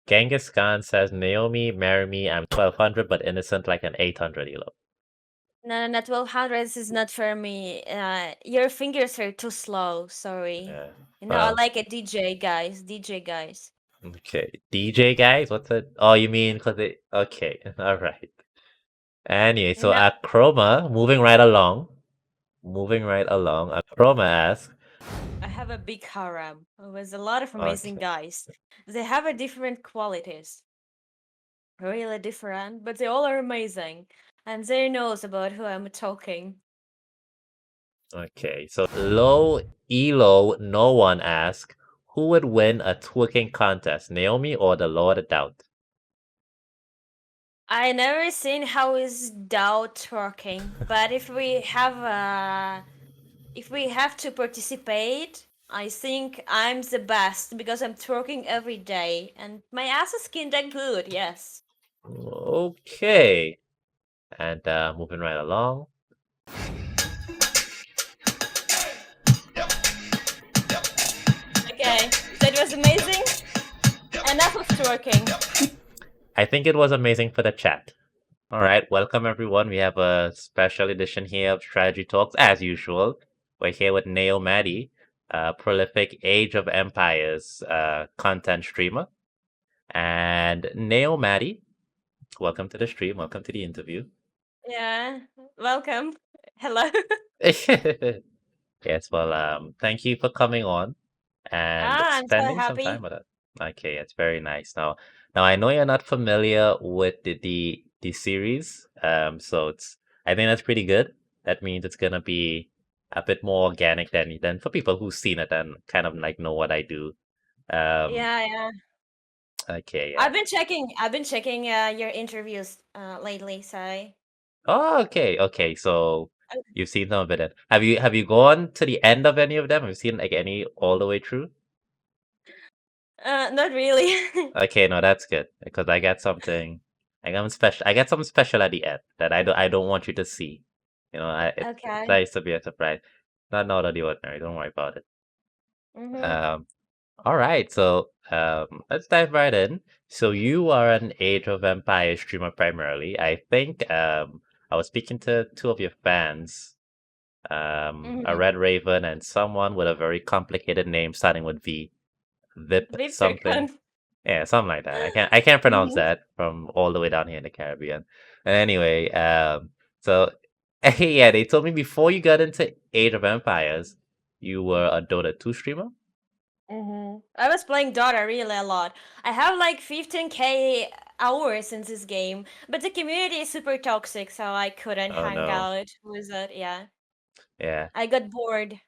Genghis Khan says, Naomi, marry me. I'm 1200, but innocent like an 800 elo. No, no, 1200 is not for me. Your fingers are too slow. Sorry. Yeah. I Well, like a DJ, guys. DJ, guys. okay. DJ guys, what's it? Oh, you mean because it. Okay. All right. Anyway, so No, Chroma, moving right along. Moving right along. Chroma asks, I have a big harem with a lot of amazing okay. guys. They have a different qualities, really different, but they all are amazing, and they knows about who I'm talking. Okay. So low elo, no one asks, who would win a twerking contest, Naomi or the Lord of Doubt? I never seen how is doubt working, but if we have to participate, I think I'm the best because I'm twerking every day and my ass is kinda good. Yes. Okay. And moving right along. Okay, that was amazing. Enough of twerking. I think it was amazing for the chat. All right, welcome everyone. We have a special edition here of Strategy Talks, as usual. We're here with Naomadi, a prolific Age of Empires content streamer. And Naomadi, welcome to the stream. Welcome to the interview. Yeah. Welcome. Hello. Yes, well, thank you for coming on and I'm so spending some time happy. with us. Okay, it's very nice. Now I know you're not familiar with the series, so I think that's pretty good. That means it's gonna be a bit more organic than for people who've seen it and kind of like know what I do. Um, Yeah, yeah. okay, yeah. I've been checking your interviews lately, so Oh, okay, okay. So you've seen some of it. Then. Have you gone to the end of any of them? Have you seen like any all the way through? not really. Okay, no, that's good because I got something. I got special. I got something special at the end that I don't want you to see. It's Okay. nice to be a surprise. Not out of the ordinary. Don't worry about it. Mm-hmm. Um, all right. So let's dive right in. So you are an Age of Empires streamer primarily. I think I was speaking to two of your fans, a Mm-hmm. Red Raven and someone with a very complicated name starting with V. Vip Victor something. Khan. Yeah, something like that. I can't pronounce Mm-hmm. that from all the way down here in the Caribbean. And anyway, so yeah, they told me before you got into Age of Empires, you were a Dota 2 streamer. Mm-hmm. I was playing Dota really a lot. I have like 15k hours in this game, but the community is super toxic, so I couldn't Oh hang no. out with it. Yeah, Yeah. I got bored.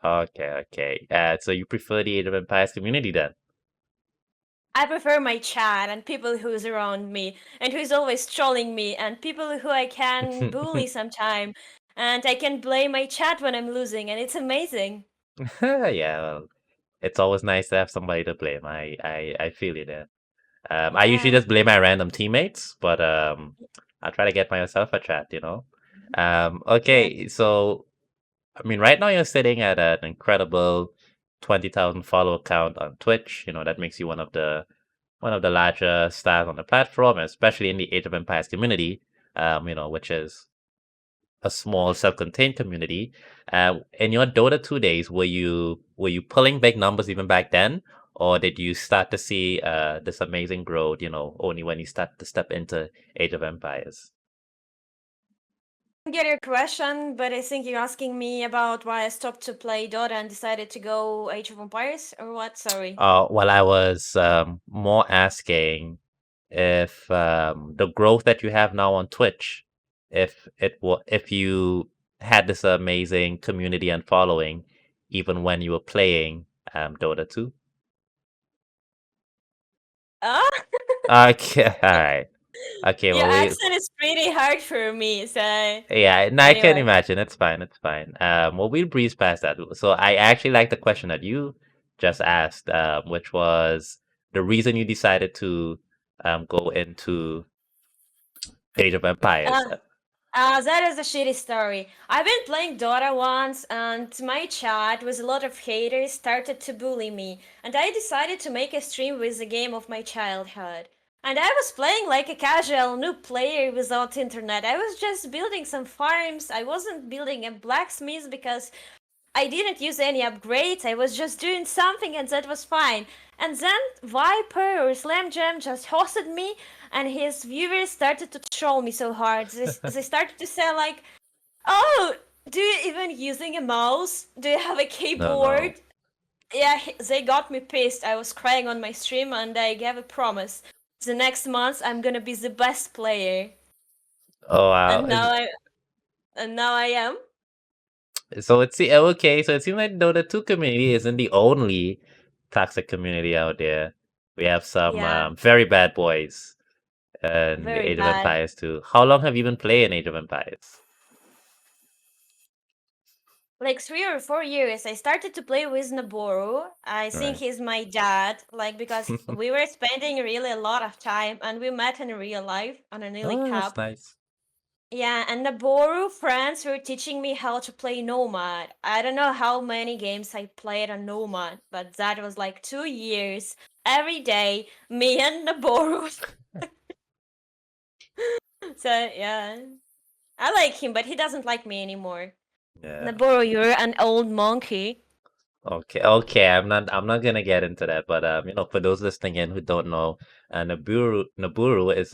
Okay, okay. So you prefer the Age of Empires community then? I prefer my chat and people who's around me and who's always trolling me and people who I can bully sometime and I can blame my chat when I'm losing and it's amazing. Yeah, well, it's always nice to have somebody to blame. I feel you there. I usually Yeah. just blame my random teammates, but I try to get myself a chat. Yeah. Okay, so I mean, right now you're sitting at an incredible 20,000 follower count on Twitch. That makes you one of the larger stars on the platform, especially in the Age of Empires community. Which is a small self-contained community. In your Dota 2 days, were you pulling big numbers even back then, or did you start to see this amazing growth? Only when you start to step into Age of Empires. I get your question, but I think you're asking me about why I stopped to play Dota and decided to go Age of Empires or what? Sorry. Well, I was more asking if the growth that you have now on Twitch, if you had this amazing community and following, even when you were playing Dota 2. Ah, Okay, all right. Okay, your well, accent is pretty hard for me, so yeah, no, I can anyway. imagine. It's fine. It's fine. Well, we'll breeze past that. So I actually like the question that you just asked, which was the reason you decided to go into Age of Empires. Ah. That is a shitty story. I've been playing Dota once, and my chat with a lot of haters started to bully me, and I decided to make a stream with the game of my childhood. And I was playing like a casual noob player without internet. I was just building some farms. I wasn't building a blacksmith because I didn't use any upgrades. I was just doing something, and that was fine. And then Viper or Slam Jam just hosted me, and his viewers started to troll me so hard. They started to say like, "Oh, do you even using a mouse? Do you have a No, no. keyboard?" Yeah, they got me pissed. I was crying on my stream, and I gave a promise. The next month, I'm gonna be the best player, Oh wow. and now I am. So it's okay. So it seems like though the two community isn't the only toxic community out there. We have some Yeah, very bad boys and very Age of bad. Empires too. How long have you been playing Age of Empires? Like 3 or 4 years, I started to play with Naboru. I think Right. he's my dad, like because we were spending really a lot of time and we met in real life on an Elite Oh, that's Cup. nice. Yeah, and Naboru friends were teaching me how to play Nomad. I don't know how many games I played on Nomad, but that was like 2 years. Every day, me and Naboru. So yeah, I like him, but he doesn't like me anymore. Yeah. Naboru, you're an old monkey. Okay, okay. I'm not gonna get into that, but for those listening in who don't know, Naburu is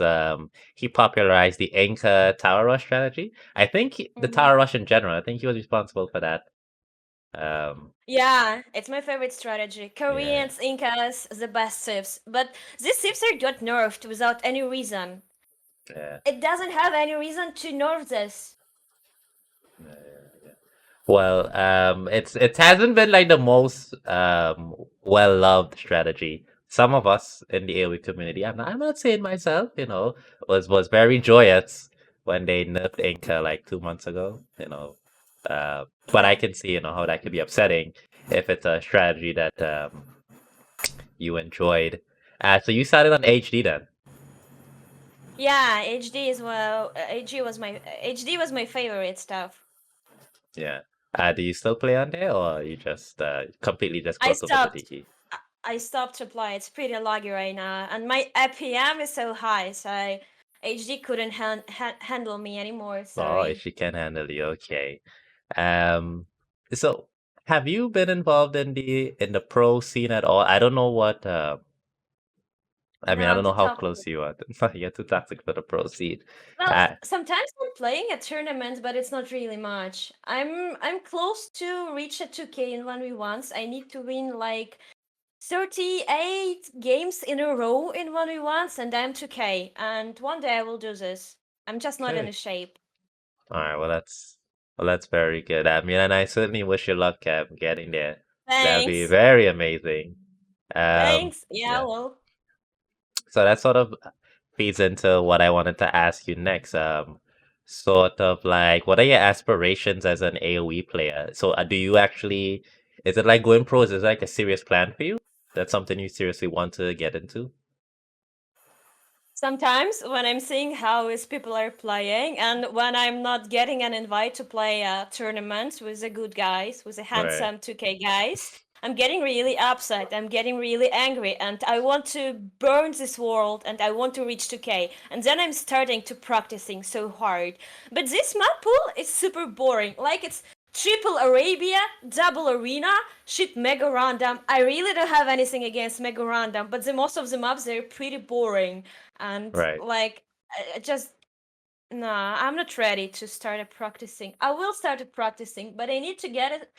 he popularized the Inca Tower Rush strategy. I think the Mhm. Tower Rush in general. I think he was responsible for that. Um, Yeah, it's my favorite strategy. yeah, Koreans, Incas, the best civs. But these civs are got nerfed without any reason. yeah. It doesn't have any reason to nerf this. Well, it hasn't been like the most well loved strategy. Some of us in the AoE community, I'm not saying myself, was very joyous when they nerfed Inca like 2 months ago. But I Yeah. can see how that could be upsetting if it's a strategy that you enjoyed. So you started on HD then. Yeah, HD is well HD was my favorite stuff. Yeah. Do you still play on there, or you just completely just I close over to stopped TT? I stopped to play. It's pretty laggy right now and my APM is so high, so HD couldn't handle me anymore. Oh, Sorry. she can handle you. Okay. Um, so have you been involved in the pro scene at all? I don't know what. I No, mean, I I'm don't know too how toxic. close you are. You're too toxic for the pro scene. Well, Uh, sometimes I'm playing at tournaments, but it's not really much. I'm close to reach a 2K in 1v1s. I need to win like 38 games in a row in 1v1s, and I'm 2K. And one day I will do this. I'm just not in a okay. shape. All right. Well, that's very good. I mean, and I certainly wish you luck getting there. That'd be Thanks. very amazing. Thanks. Yeah, Yeah. well. So that sort of feeds into what I wanted to ask you next. Sort of like, what are your aspirations as an AoE player? So, do you actually, is it like going pro? Is it like a serious plan for you? That's something you seriously want to get into? Sometimes when I'm seeing how is people are playing and when I'm not getting an invite to play a tournament with the good guys, with the Right, handsome 2K guys, I'm getting really upset. I'm getting really angry and I want to burn this world and I want to reach 2K. And then I'm starting to practicing so hard. But this map pool is super boring. Like it's triple Arabia, double arena, shit mega random. I really don't have anything against mega random, but the most of the maps they're pretty boring and right. like I just nah, I'm not ready to start a practicing. I will start a practicing, but I need to get it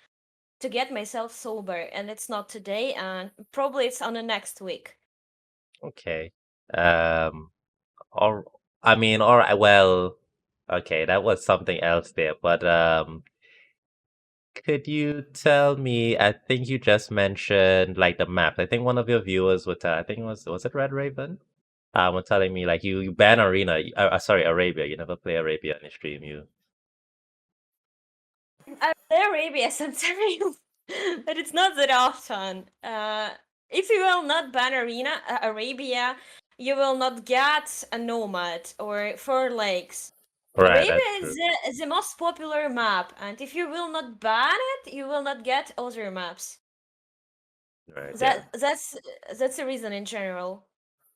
to get myself sober, and it's not today, and probably it's on the next week. Okay. Um, or, I mean, all right, well, okay, that was something else there, but could you tell me, I think you just mentioned like the map. I think one of your viewers would, I think was it Red Raven? Was telling me like you ban Arena, sorry, Arabia. You never play Arabia on your stream. You I play Arabia sometimes, but it's not that often. If you will not ban Arabia, you will not get a Nomad or Four Lakes. Right, Arabia that's is true. the most popular map, and if you will not ban it, you will not get other maps. Right, yeah. That's the reason in general.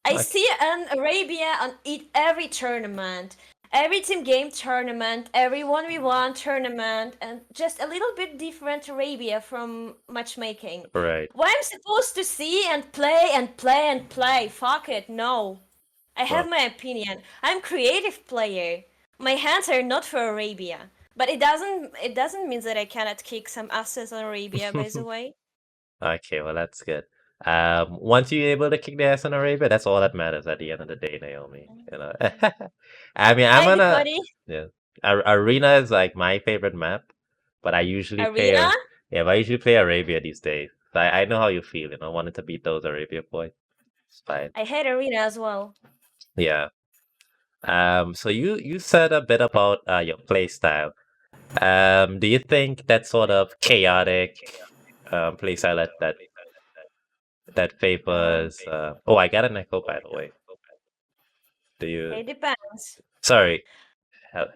I Okay. see an Arabia on every tournament, every team game tournament, every 1v1 tournament, and just a little bit different Arabia from matchmaking. Right. What I'm supposed to see and play and play and play? Fuck it, no. I have Well, my opinion. I'm creative player. My hands are not for Arabia. But it doesn't mean that I cannot kick some asses on Arabia, by the way. okay, well that's good. Once you're able to kick the ass on Arabia, that's all that matters at the end of the day, Naomi. You know. I mean, I'm Hi, gonna buddy. yeah. Arena is like my favorite map, but I usually play Arena? yeah, but I usually play Arabia these days. So I know how you feel, you know, wanting to beat those Arabia boys. It's fine. I hate Arena as well. Yeah. So you said a bit about your play style. Do you think that sort of chaotic play style that Um, favors oh, I got an echo by the way. Do you it depends. sorry,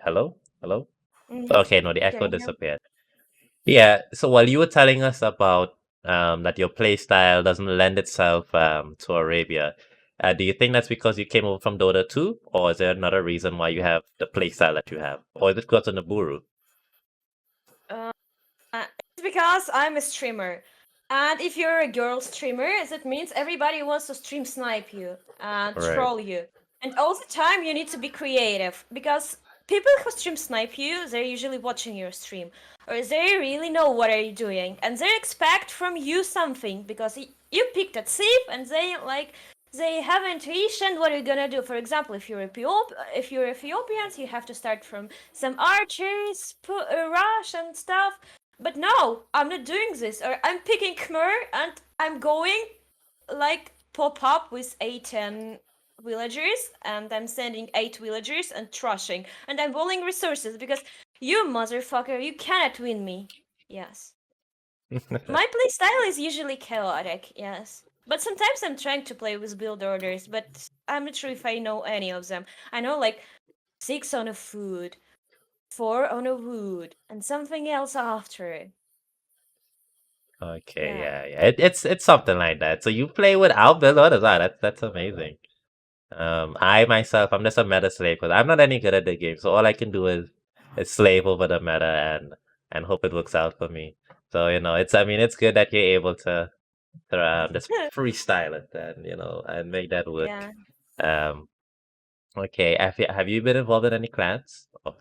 hello? Hello? Mm-hmm. Okay, no, the Can echo you hear me? disappeared. Yeah, so while you were telling us about that your play style doesn't lend itself to Arabia, do you think that's because you came over from Dota 2, or is there another reason why you have the play style that you have? Or is it because of Naburu? Uh, it's because I'm a streamer. And if you're a girl streamer, that means everybody wants to stream snipe you and Right. troll you. And all the time you need to be creative because people who stream snipe you, they're usually watching your stream or they really know what are you doing and they expect from you something because you picked a safe and they have intuition what are you gonna do. For example, if you're Ethiopians, you have to start from some archers, rush and stuff. But no, I'm not doing this. Or I'm picking Khmer and I'm going like pop up with 8 10 villagers and I'm sending 8 villagers and trashing. And I'm rolling resources because you motherfucker, you cannot win me. Yes. My playstyle is usually chaotic, yes. But sometimes I'm trying to play with build orders, but I'm not sure if I know any of them. I know like 6 on a food, 4 on a wood, and something else after. Okay, Yeah. yeah, yeah. It's something like that. So you play without build orders. Ah, that's amazing. I myself, I'm just a meta slave because I'm not any good at the game. So all I can do is slave over the meta and hope it works out for me. So you know, it's I mean, it's good that you're able to just freestyle it and you know and make that work. Yeah. Um, okay. Have you been involved in any clans? Oh,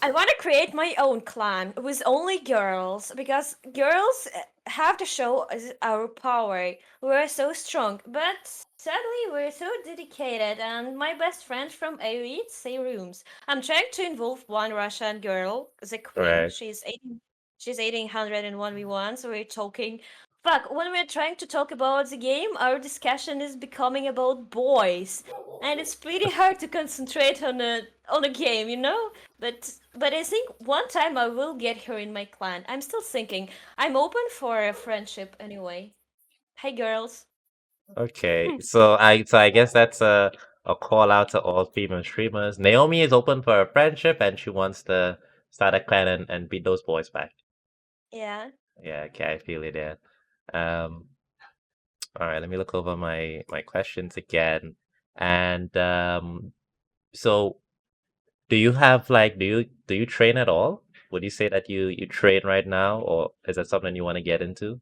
I want to create my own clan with only girls because girls have to show us our power. We're so strong, but sadly we're so dedicated. And my best friend from AoE say rooms. I'm trying to involve one Russian girl, the queen. right. She's 1801v1. So we're talking. Fuck, when we're trying to talk about the game, our discussion is becoming about boys, and it's pretty hard to concentrate on a game, you know. But I think one time I will get her in my clan. I'm still thinking. I'm open for a friendship anyway. Hey girls. Okay. So I guess that's a call out to all female streamers. Naomi is open for a friendship and she wants to start a clan and beat those boys back. Yeah. Yeah, okay, I feel it there. Um, all right, let me look over my questions again. And so do you have like do you train at all? Would you say that you train right now, or is that something you want to get into?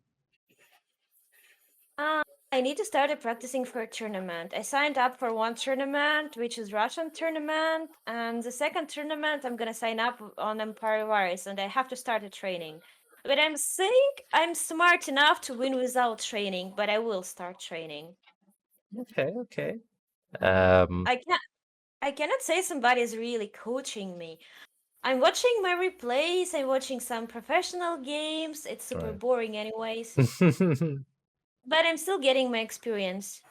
Uh, I need to start practicing for a tournament. I signed up for one tournament, which is Russian tournament, and the second tournament I'm gonna sign up on Empire Wars, and I have to start a training. But I'm think I'm smart enough to win without training, but I will start training. Okay, okay. Um, I can't I cannot say somebody is really coaching me. I'm watching my replays, I'm watching some professional games. It's super right. boring anyways. But I'm still getting my experience.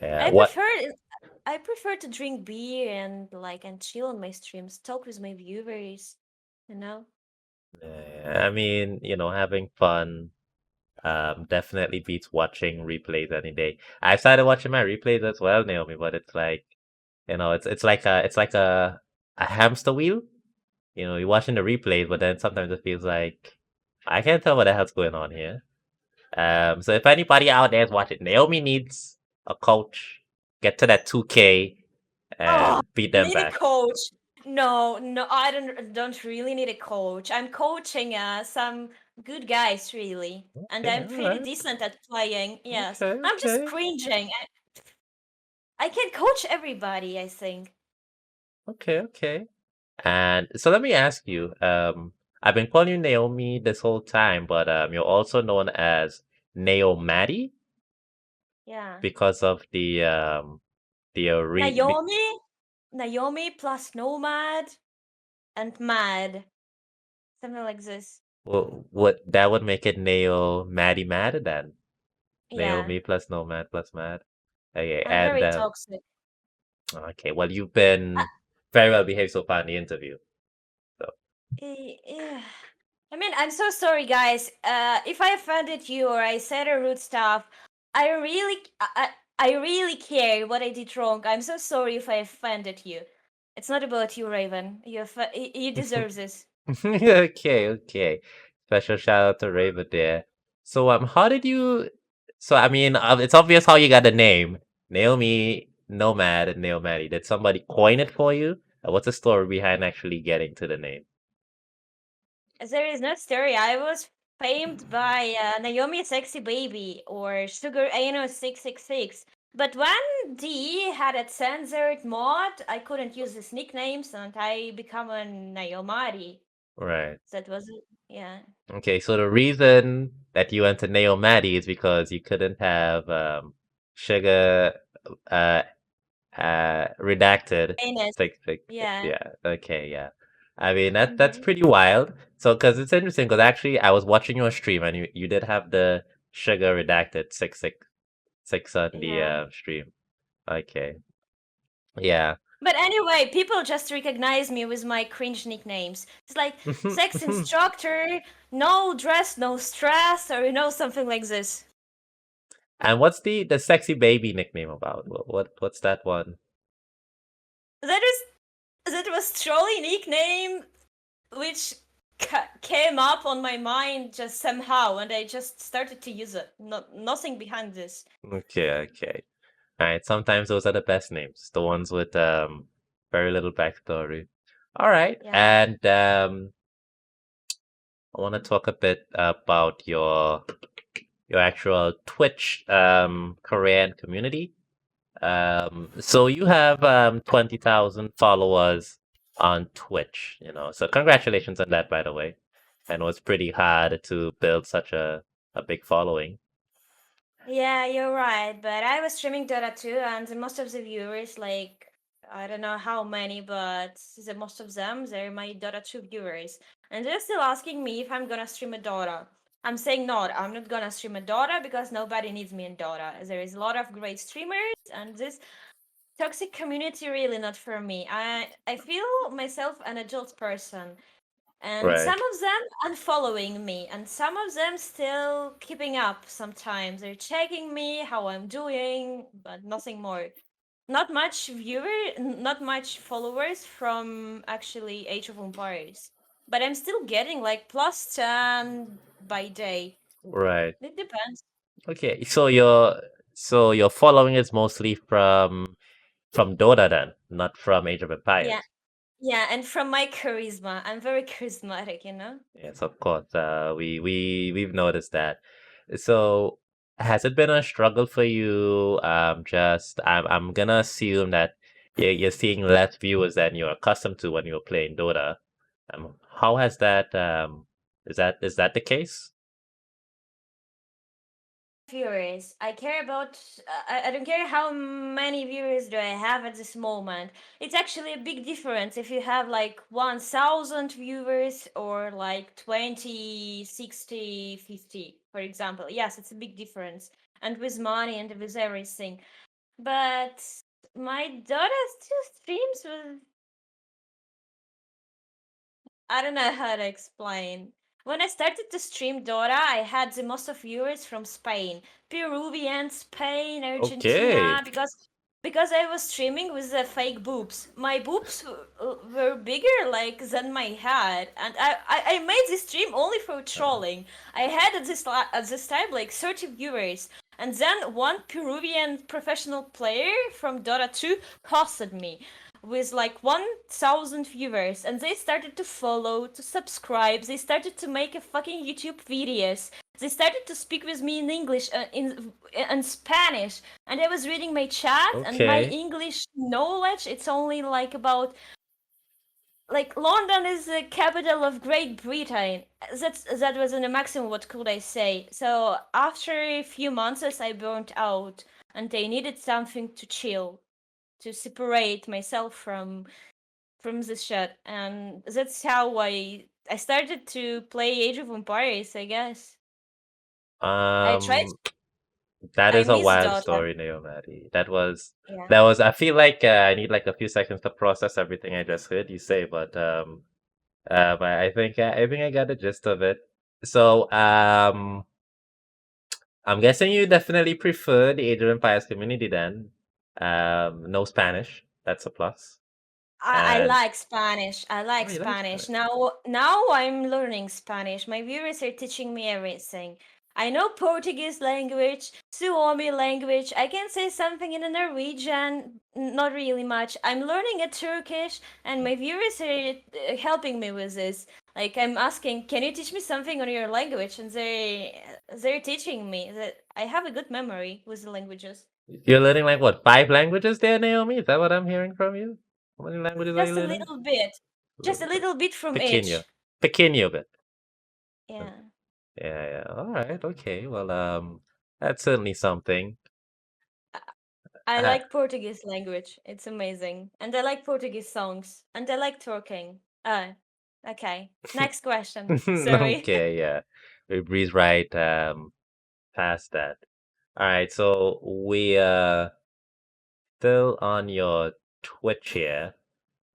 Yeah, I what prefer I prefer to drink beer and and chill on my streams, talk with my viewers, you know? I mean, you know, having fun definitely beats watching replays any day. I started watching my replays as well, Naomi, but it's like It's like a hamster wheel. You're watching the replays, but then sometimes it feels like I can't tell what the hell's going on here. So if anybody out there is watching, Naomi needs a coach. Get to that 2K Oh, and beat I them need a back. coach. No, no, I don't really need a coach. I'm coaching some good guys really, and Okay, I'm all pretty right. decent at playing. Yes, Okay, I'm just okay, cringing. I can coach everybody, I think. okay, okay. And so let me ask you, I've been calling you Naomi this whole time, but you're also known as Naomadi Yeah. because of Naomi, Naomi plus Nomad and Mad, something like this. what that would make it Naomadi Mad then. Yeah, Naomi plus Nomad plus Mad. Okay, I'm and very toxic. okay, well you've been very well behaved so far in the interview. So Yeah. I mean, I'm so sorry, guys. If I offended you or I said a rude stuff, I really care what I did wrong. I'm so sorry if I offended you. It's not about you, Raven. You deserve this. okay, okay. Special shout out to Raven there. So how did you? So I mean, it's obvious how you got the name Naomi Nomad and Naomadi. Did somebody coin it for you? What's the story behind actually getting to the name? There is no story. I was famed by Naomi Sexy Baby or Sugar Ano 666. But when D had a censored mod, I couldn't use his nicknames and I become a Naomadi. Right. That was, yeah. Okay, so the reason that you went to Naomadi is because you couldn't have sugar uh redacted Anus. 666. Yeah. Yeah. Okay. Yeah. I mean that's Mm-hmm. pretty wild. So because it's interesting because actually I was watching your stream and you did have the sugar redacted 666 on the Yeah. stream. Okay. Yeah. But anyway, people just recognize me with my cringe nicknames. It's like sex instructor, no dress, no stress, or something like this. And what's the sexy baby nickname about? What's that one? That was trolley nickname which came up on my mind just somehow, and I just started to use it. Nothing behind this. Okay. Okay. All right. Sometimes those are the best names, the ones with very little backstory. All right. Yeah. And I want to talk a bit about your actual Twitch career and community. So you have 20,000 followers on Twitch, So congratulations on that, by the way. I know it's pretty hard to build such a big following. Yeah, you're right. But I was streaming Dota 2, and most of the viewers, like, I don't know how many, but most of them, they're my Dota 2 viewers. And they're still asking me if I'm gonna stream a Dota. I'm saying no, I'm not gonna stream a Dota because nobody needs me in Dota. There is a lot of great streamers, and this toxic community really not for me. I feel myself an adult person, and Right, some of them unfollowing me and some of them still keeping up. Sometimes they're checking me how I'm doing, but nothing more. Not much followers from actually Age of Empires, but I'm still getting like plus 10 by day. right. It depends. Okay, so your following is mostly from Dota then, not from Age of Yeah, Empires. yeah, and from my charisma, I'm very charismatic. Yes, of course. We've noticed that. So, has it been a struggle for you? Just I'm gonna assume that you're seeing less viewers than you're accustomed to when you're playing Dota. How has that is that the case? Viewers. I care about. I don't care how many viewers do I have at this moment. It's actually a big difference if you have like 1,000 viewers or like 20, 60, 50, for example. Yes, it's a big difference. And with money and with everything. But my daughter still streams with. I don't know how to explain. When I started to stream Dota, I had the most of viewers from Spain, Peruvian, Spain, Okay. Argentina, because because I was streaming with the fake boobs. My boobs were bigger like than my head, and I made this stream only for Uh, trolling. I had at this time like 30 viewers, and then one Peruvian professional player from Dota 2 hosted me with like 1,000 viewers, and they started to follow, to subscribe. They started to make a fucking YouTube videos. They started to speak with me in English, in Spanish, and I was reading my chat, and my okay. English knowledge, it's only like about, like, London is the capital of Great Britain. That was in the maximum, what could I say? So after a few months I burnt out, and I needed something to chill, to separate myself from this shit, and that's how I started to play Age of Empires, I guess. I tried. Um, that I is a miss wild Dota. story, Naomadi. That was. I feel like I need like a few seconds to process everything I just heard you say, but I think I got the gist of it. So, I'm guessing you definitely prefer the Age of Empires community then. No Spanish. That's a plus. I And like Spanish. I oh, like you like Spanish. Spanish? Now I'm learning Spanish. My viewers are teaching me everything. I know Portuguese language, Suomi language. I can say something in a Norwegian, not really much. I'm learning a Turkish, and my viewers are helping me with this. Like, I'm asking, can you teach me something on your language? And they're teaching me that I have a good memory with the languages. You're learning like what, 5 languages there, Naomi? Is that what I'm hearing from you? How many languages are you Just a learning? little bit. A Just a little bit. little bit from Pequeño. each. Pequeño bit. Yeah. Yeah, yeah. All right. Okay. Well, that's certainly something. I Uh, like Portuguese language. It's amazing. And I like Portuguese songs. And I like twerking. Okay. Next question. Sorry. okay. Yeah. We breeze right past that. All right. So we still on your Twitch here.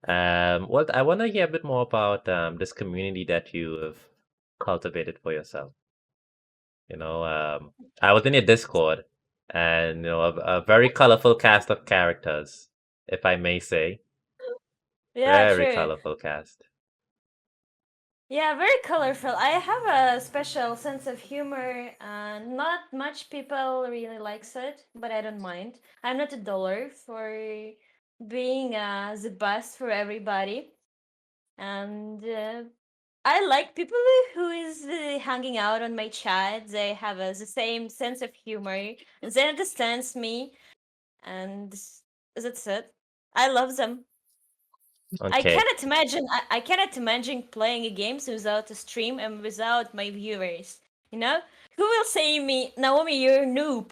Well, I want to hear a bit more about this community that you have cultivated for yourself. I was in your Discord, and a very colorful cast of characters, if I may say, Yeah, very true. colorful cast. Yeah, very colorful. I have a special sense of humor, and not much people really likes it, but I don't mind. I'm not a dollar for being the best for everybody. And I like people who is hanging out on my chat. They have the same sense of humor, and they understand me, and that's it. I love them. I Okay. cannot imagine. I cannot imagine playing a games without a stream and without my viewers. You know, who will say me, Naomi, you're a noob?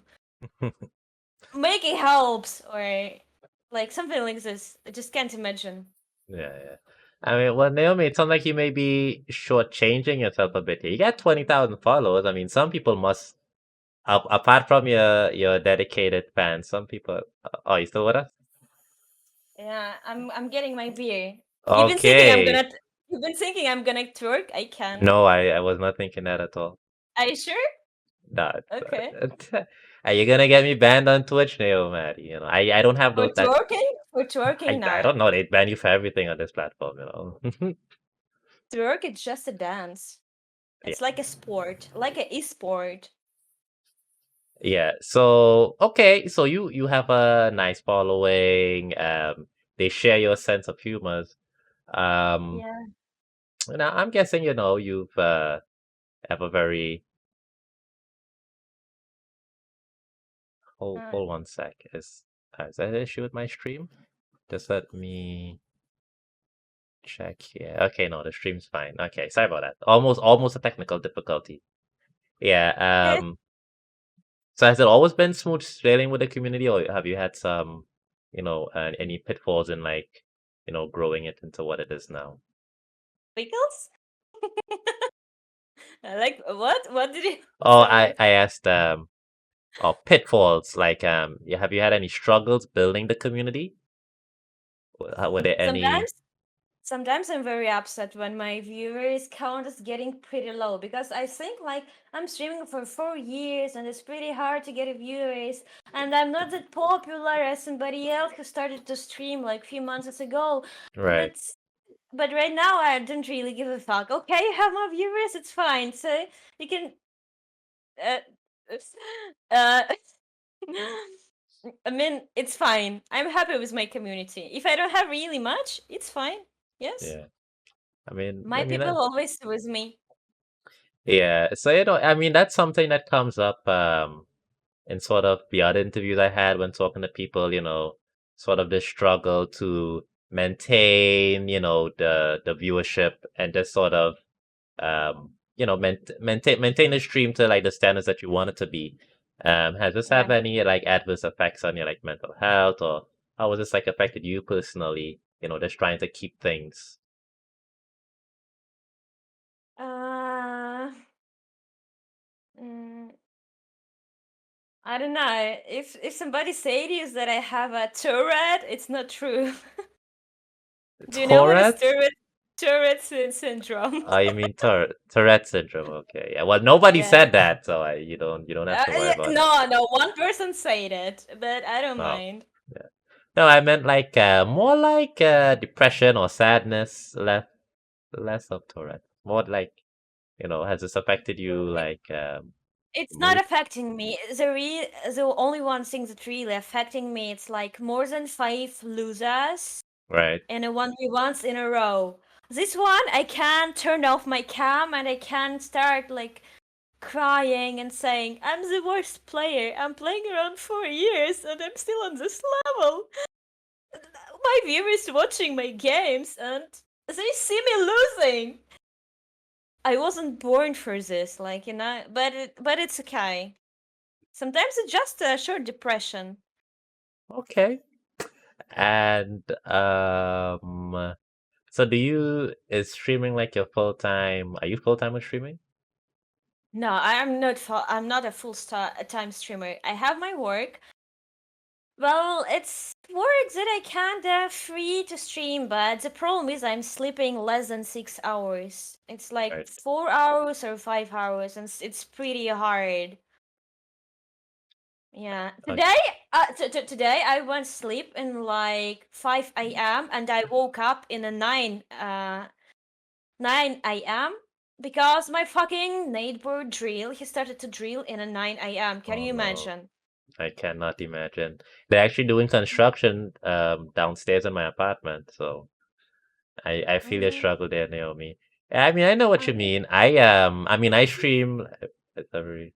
Making helps or like something like this. I just can't imagine. Yeah, yeah. I mean, well, Naomi, it sounds like you may be shortchanging yourself a bit here. You got 20,000 followers. I mean, some people must, apart from your dedicated fans, some people. Oh, you still with us? Yeah, I'm getting my beer. You've been thinking I'm Okay. gonna. You've been thinking I'm gonna twerk. I can. No, I was not thinking that at all. Are you sure? That Okay. are you gonna get me banned on Twitch, Naomadi? I don't have For those that twerking? For twerking, I not. don't know. They ban you for everything on this platform. Twerk is just a dance. Yeah, It's like a sport, like a e-sport. yeah. So okay, so you have a nice following. They share your sense of humor. Um, Yeah. now I'm guessing you've have a very Uh, hold 1 sec. Is that an issue with my stream? Just let me check here. Okay, no, the stream's fine. Okay, sorry about that. Almost a technical difficulty. Yeah. okay. So has it always been smooth sailing with the community, or have you had some, any pitfalls in like, growing it into what it is now? Pickles? I like what? What did you? Oh, I Sorry. I asked pitfalls like yeah, have you had any struggles building the community? Were there any? Sometimes. Sometimes I'm very upset when my viewers count is getting pretty low because I think like I'm streaming for 4 years and it's pretty hard to get viewers and I'm not that popular as somebody else who started to stream like a few months ago. Right. But but right now I don't really give a fuck. Okay, you have more viewers, it's fine. So you can uh, uh I mean, it's fine. I'm happy with my community. If I don't have really much, it's fine. Yes. Yeah. I mean, My people always with me. yeah. So I mean, that's something that comes up in sort of the other interviews I had when talking to people. Sort of the struggle to maintain, the viewership and just sort of maintain the stream to like the standards that you want it to be. Has this Yeah. have any like adverse effects on your like mental health, or how has this like affected you personally? Just trying to keep things Uh, mm, I don't know. If somebody say to you that I have a Tourette, it's not true. Do you know what is Tourette. syndrome? Oh, you mean Tourette syndrome? Okay, yeah. Well, nobody Yeah. said that, so you don't have to worry about it. No, one person said it, but I don't No, mind. yeah. No, I meant like more like depression or sadness, less of Tourette. More like has this affected you It, like it's not mood? affecting me. The only one thing that really affecting me, it's like more than 5 losers Right. in a 1v1s in a row. This one, I can turn off my cam and I can start like crying and saying, I'm the worst player. I'm playing around 4 years and I'm still on this level. My viewers watching my games and they see me losing. I wasn't born for this, like, but it's okay. Sometimes it's just a short depression. Okay. And so is streaming like your full time? Are you full time with streaming? No, I'm not a time streamer. I have my work. Well, it's work that I can't free to stream, but the problem is I'm sleeping less than 6 hours. It's like Right. 4 hours or 5 hours, and it's pretty hard. Yeah. Okay. Today I went sleep in like 5 a.m. and I woke up in a 9 a.m. because my fucking neighbor drill. He started to drill in a 9 a.m. Can Oh you no, imagine? I cannot imagine. They're actually doing construction downstairs in my apartment, so I feel your Mm, struggle there, Naomi. I mean, I know what you I'm mean. I stream every.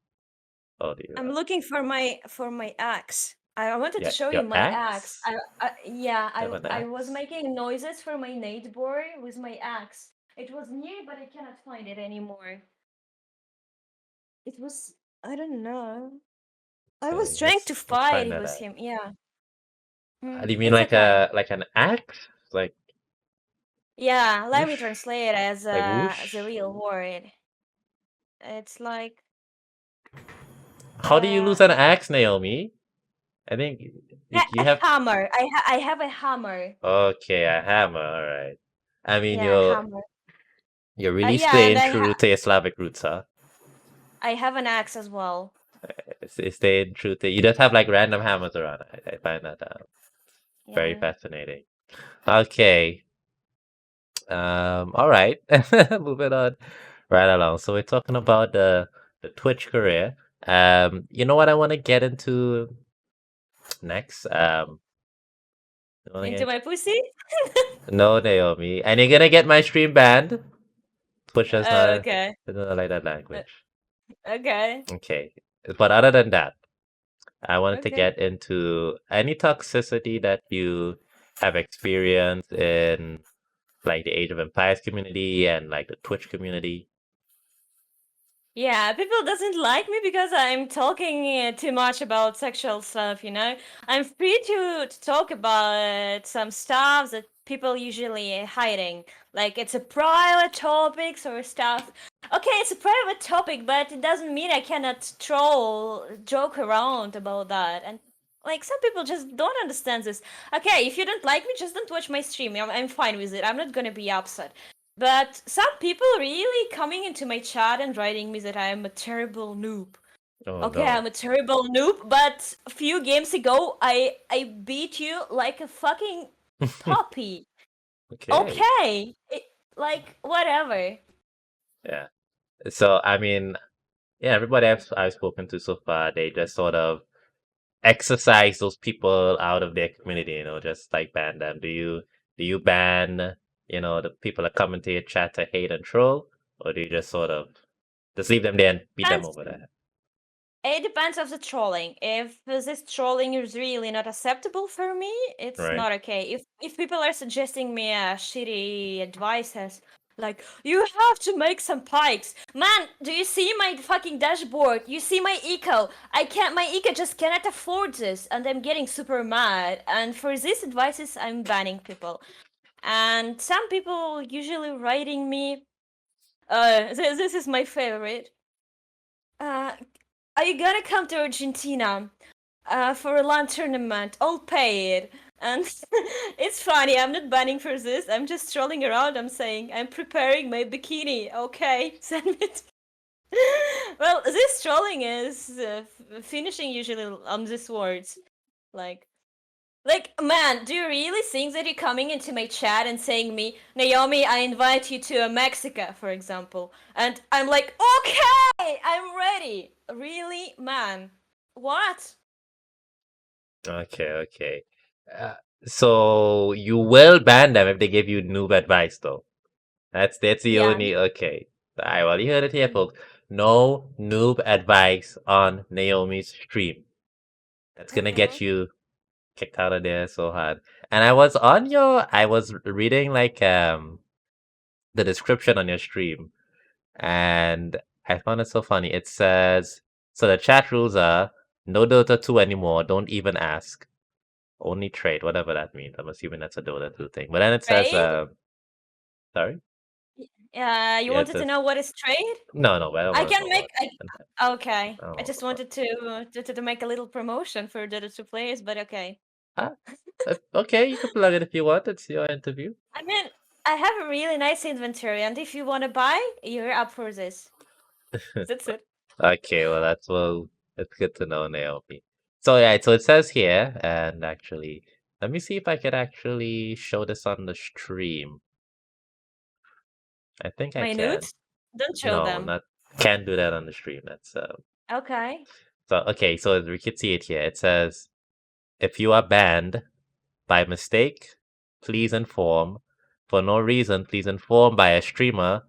Oh, do you? I'm looking for my axe. I wanted to Yeah, show you your my axe. axe. Yeah, You have an I was axe? making noises for my neighbor with my axe. It was near, but I cannot find it anymore. It was I don't know. I was Okay, trying to let's find fight that with out. him. Yeah. Do you mean It's like okay. an axe? Like Yeah, let me whoosh? translate as Like the whoosh? real word. It's like How do you lose an axe, Naomi? I think you a have. hammer. I have a hammer. Okay, a hammer. All right. I mean, Yeah, a hammer. you're really Yeah, and staying true to your Slavic roots, huh? I have an axe as well. Staying true to you. Just have like random hammers around. I find that very Yeah. fascinating. Okay. All right. Moving on right along. So we're talking about the Twitch career. You know what I want to get into next? I wanna Into get my pussy? no, Naomi, and you're gonna get my stream banned. Twitch Oh, okay. does not like that Uh, language. okay. Okay, but other than that, I wanted to Okay. get into any toxicity that you have experienced in like the Age of Empires community and like the Twitch community. Yeah, people doesn't like me because I'm talking too much about sexual stuff, you know? I'm free to talk about some stuff that people usually hiding. Like it's a private topics or stuff. Okay, it's a private topic, but it doesn't mean I cannot troll, joke around about that. And Like, some people just don't understand this. Okay, if you don't like me, just don't watch my stream. I'm fine with it. I'm not gonna be upset. But some people really coming into my chat and writing me that I am a terrible noob. Oh Okay, no. I'm a terrible noob, but a few games ago, I beat you like a fucking puppy. Okay. Okay, like, whatever. Yeah. So I mean, yeah, everybody I've spoken to so far, they just sort of exercise those people out of their community, just like ban them. Do you ban, the people that come into your chat to hate and troll, or do you just sort of just leave them there and beat them And over there? it depends of the trolling. If this trolling is really not acceptable for me, it's Right? not okay. If people are suggesting me shitty advices, like you have to make some pikes, man. Do you see my fucking dashboard? You see my eco? I can't. My eco just cannot afford this, and I'm getting super mad. And for these advices, I'm banning people. And some people usually writing me. This is my favorite. Uh, are you gonna come to Argentina for a LAN tournament? I'll pay it. And it's funny, I'm not banning for this. I'm just strolling around. I'm saying, I'm preparing my bikini. Okay, send me. Well, this strolling is finishing usually on these words. Like, man, do you really think that you're coming into my chat and saying me, Naomi, I invite you to a Mexico, for example, and I'm like, okay, I'm ready. Really, man? What? Okay, okay. Uh, so you will ban them if they give you noob advice, though. That's the Yeah. only okay. Alright, well, you heard it here, folks. No noob advice on Naomi's stream. That's gonna Mm-hmm. get you kicked out of there so hard. And I was reading like the description on your stream, and I found it so funny. It says, so the chat rules are no Dota 2 anymore, don't even ask. Only trade, whatever that means. I'm assuming that's a Dota 2 thing. But then it says, Trade? sorry? You Yeah, it wanted to says, know what is trade? no, I don't I want to can know make. about Okay. I don't I know just about wanted to make a little promotion for Dota 2 players, but okay. ah, okay, you can plug it if you want. It's your interview. I mean, I have a really nice inventory, and if you want to buy, you're up for this. That's it. Okay, that's good to know, Naomi. So yeah, so it says here, and actually, let me see if I could actually show this on the stream. I think I My can. nudes? Don't show No, them. not can't do that on the stream. That's Okay. so okay. So we can see it here. It says, if you are banned by mistake, please inform. For no reason, please inform by a streamer.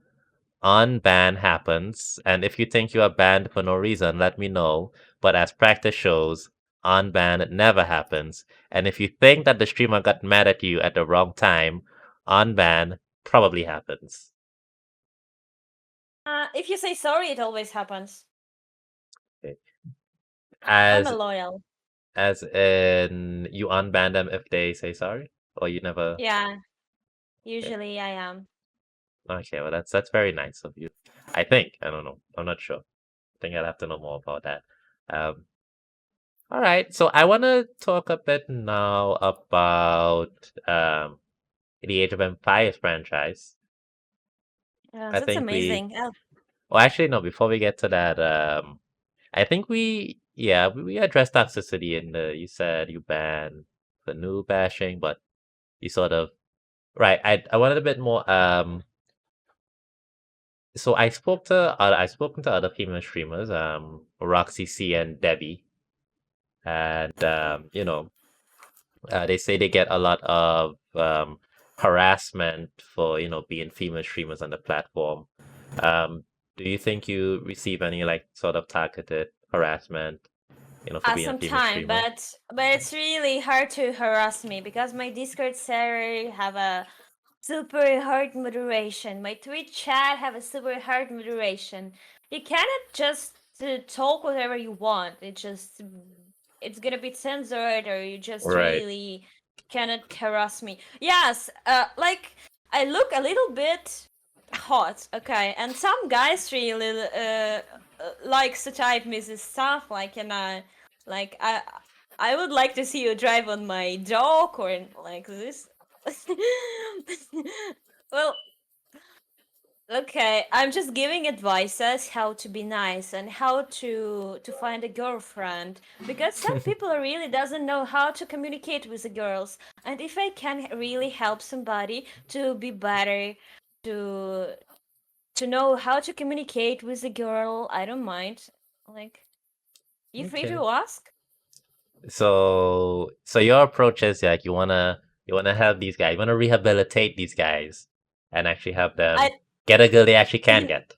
Unban happens, and if you think you are banned for no reason, let me know. But as practice shows, unban never happens. And if you think that the streamer got mad at you at the wrong time, unban probably happens. If you say sorry, it always happens. Okay. I'm a As loyal. as in you unban them if they say sorry, or you never. Yeah, Okay, usually I am. okay, well that's very nice of you. I think I don't know. I'm not sure. I think I'd have to know more about that. Um, All right, so I want to talk a bit now about the Age of Empires franchise. Yeah, I that's think we, amazing. Oh, well, actually, no. Before we get to that, I think we addressed toxicity in the. You said you banned the new bashing, but you sort of right. I wanted a bit more. So I've spoken to other female streamers, Roxy C and Debbie, and they say they get a lot of harassment for being female streamers on the platform. Um, do you think you receive any like sort of targeted harassment, for being a some female time, streamer? but it's really hard to harass me because my Discord server have a super hard moderation. My Twitch chat have a super hard moderation. You cannot just talk whatever you want. It's gonna be censored, or you just Right. really cannot harass me. Yes, like I look a little bit hot, okay, and some guys really likes to type me this stuff like, and like I would like to see you drive on my dock or like this. Well, okay, I'm just giving advices how to be nice and how to find a girlfriend because some people really doesn't know how to communicate with the girls. And if I can really help somebody to be better, to to know how to communicate with a girl, I don't mind. Like, you free Okay. to ask? So your approach is like you wanna help these guys, you wanna rehabilitate these guys, and actually help them I get a girl they actually can you get.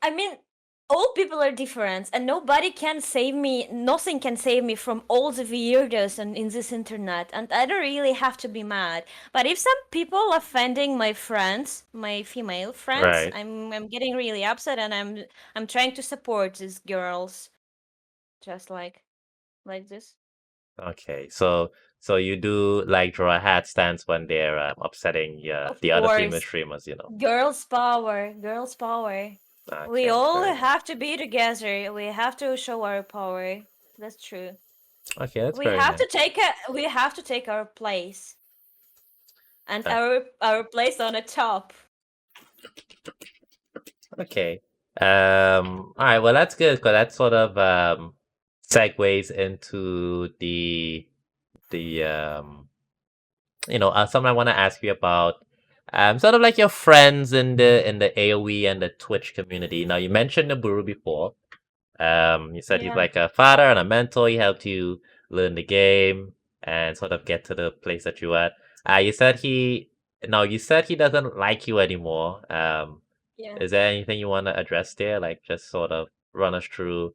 I mean, all people are different, and nobody can save me. Nothing can save me from all the weirdos and in this internet. And I don't really have to be mad. But if some people offending my friends, my female friends, Right. I'm getting really upset, and I'm trying to support these girls, just like this. Okay. So you do like draw a hat stance when they're upsetting Of the other female course, streamers. girls power, girls power. We Okay, all fair enough. have to be together. We have to show our power. That's true. Okay, that's We very have nice. to take our place and Uh, our place on the top. okay. All right. Well, that's good because that sort of segues into the something I want to ask you about. Sort of like your friends in the AoE and the Twitch community. Now, you mentioned Naburu before. You said he's Yeah, like a father and a mentor. He helped you learn the game and sort of get to the place that you at. You said he doesn't like you anymore. yeah. Is there anything you want to address there? Like just sort of run us through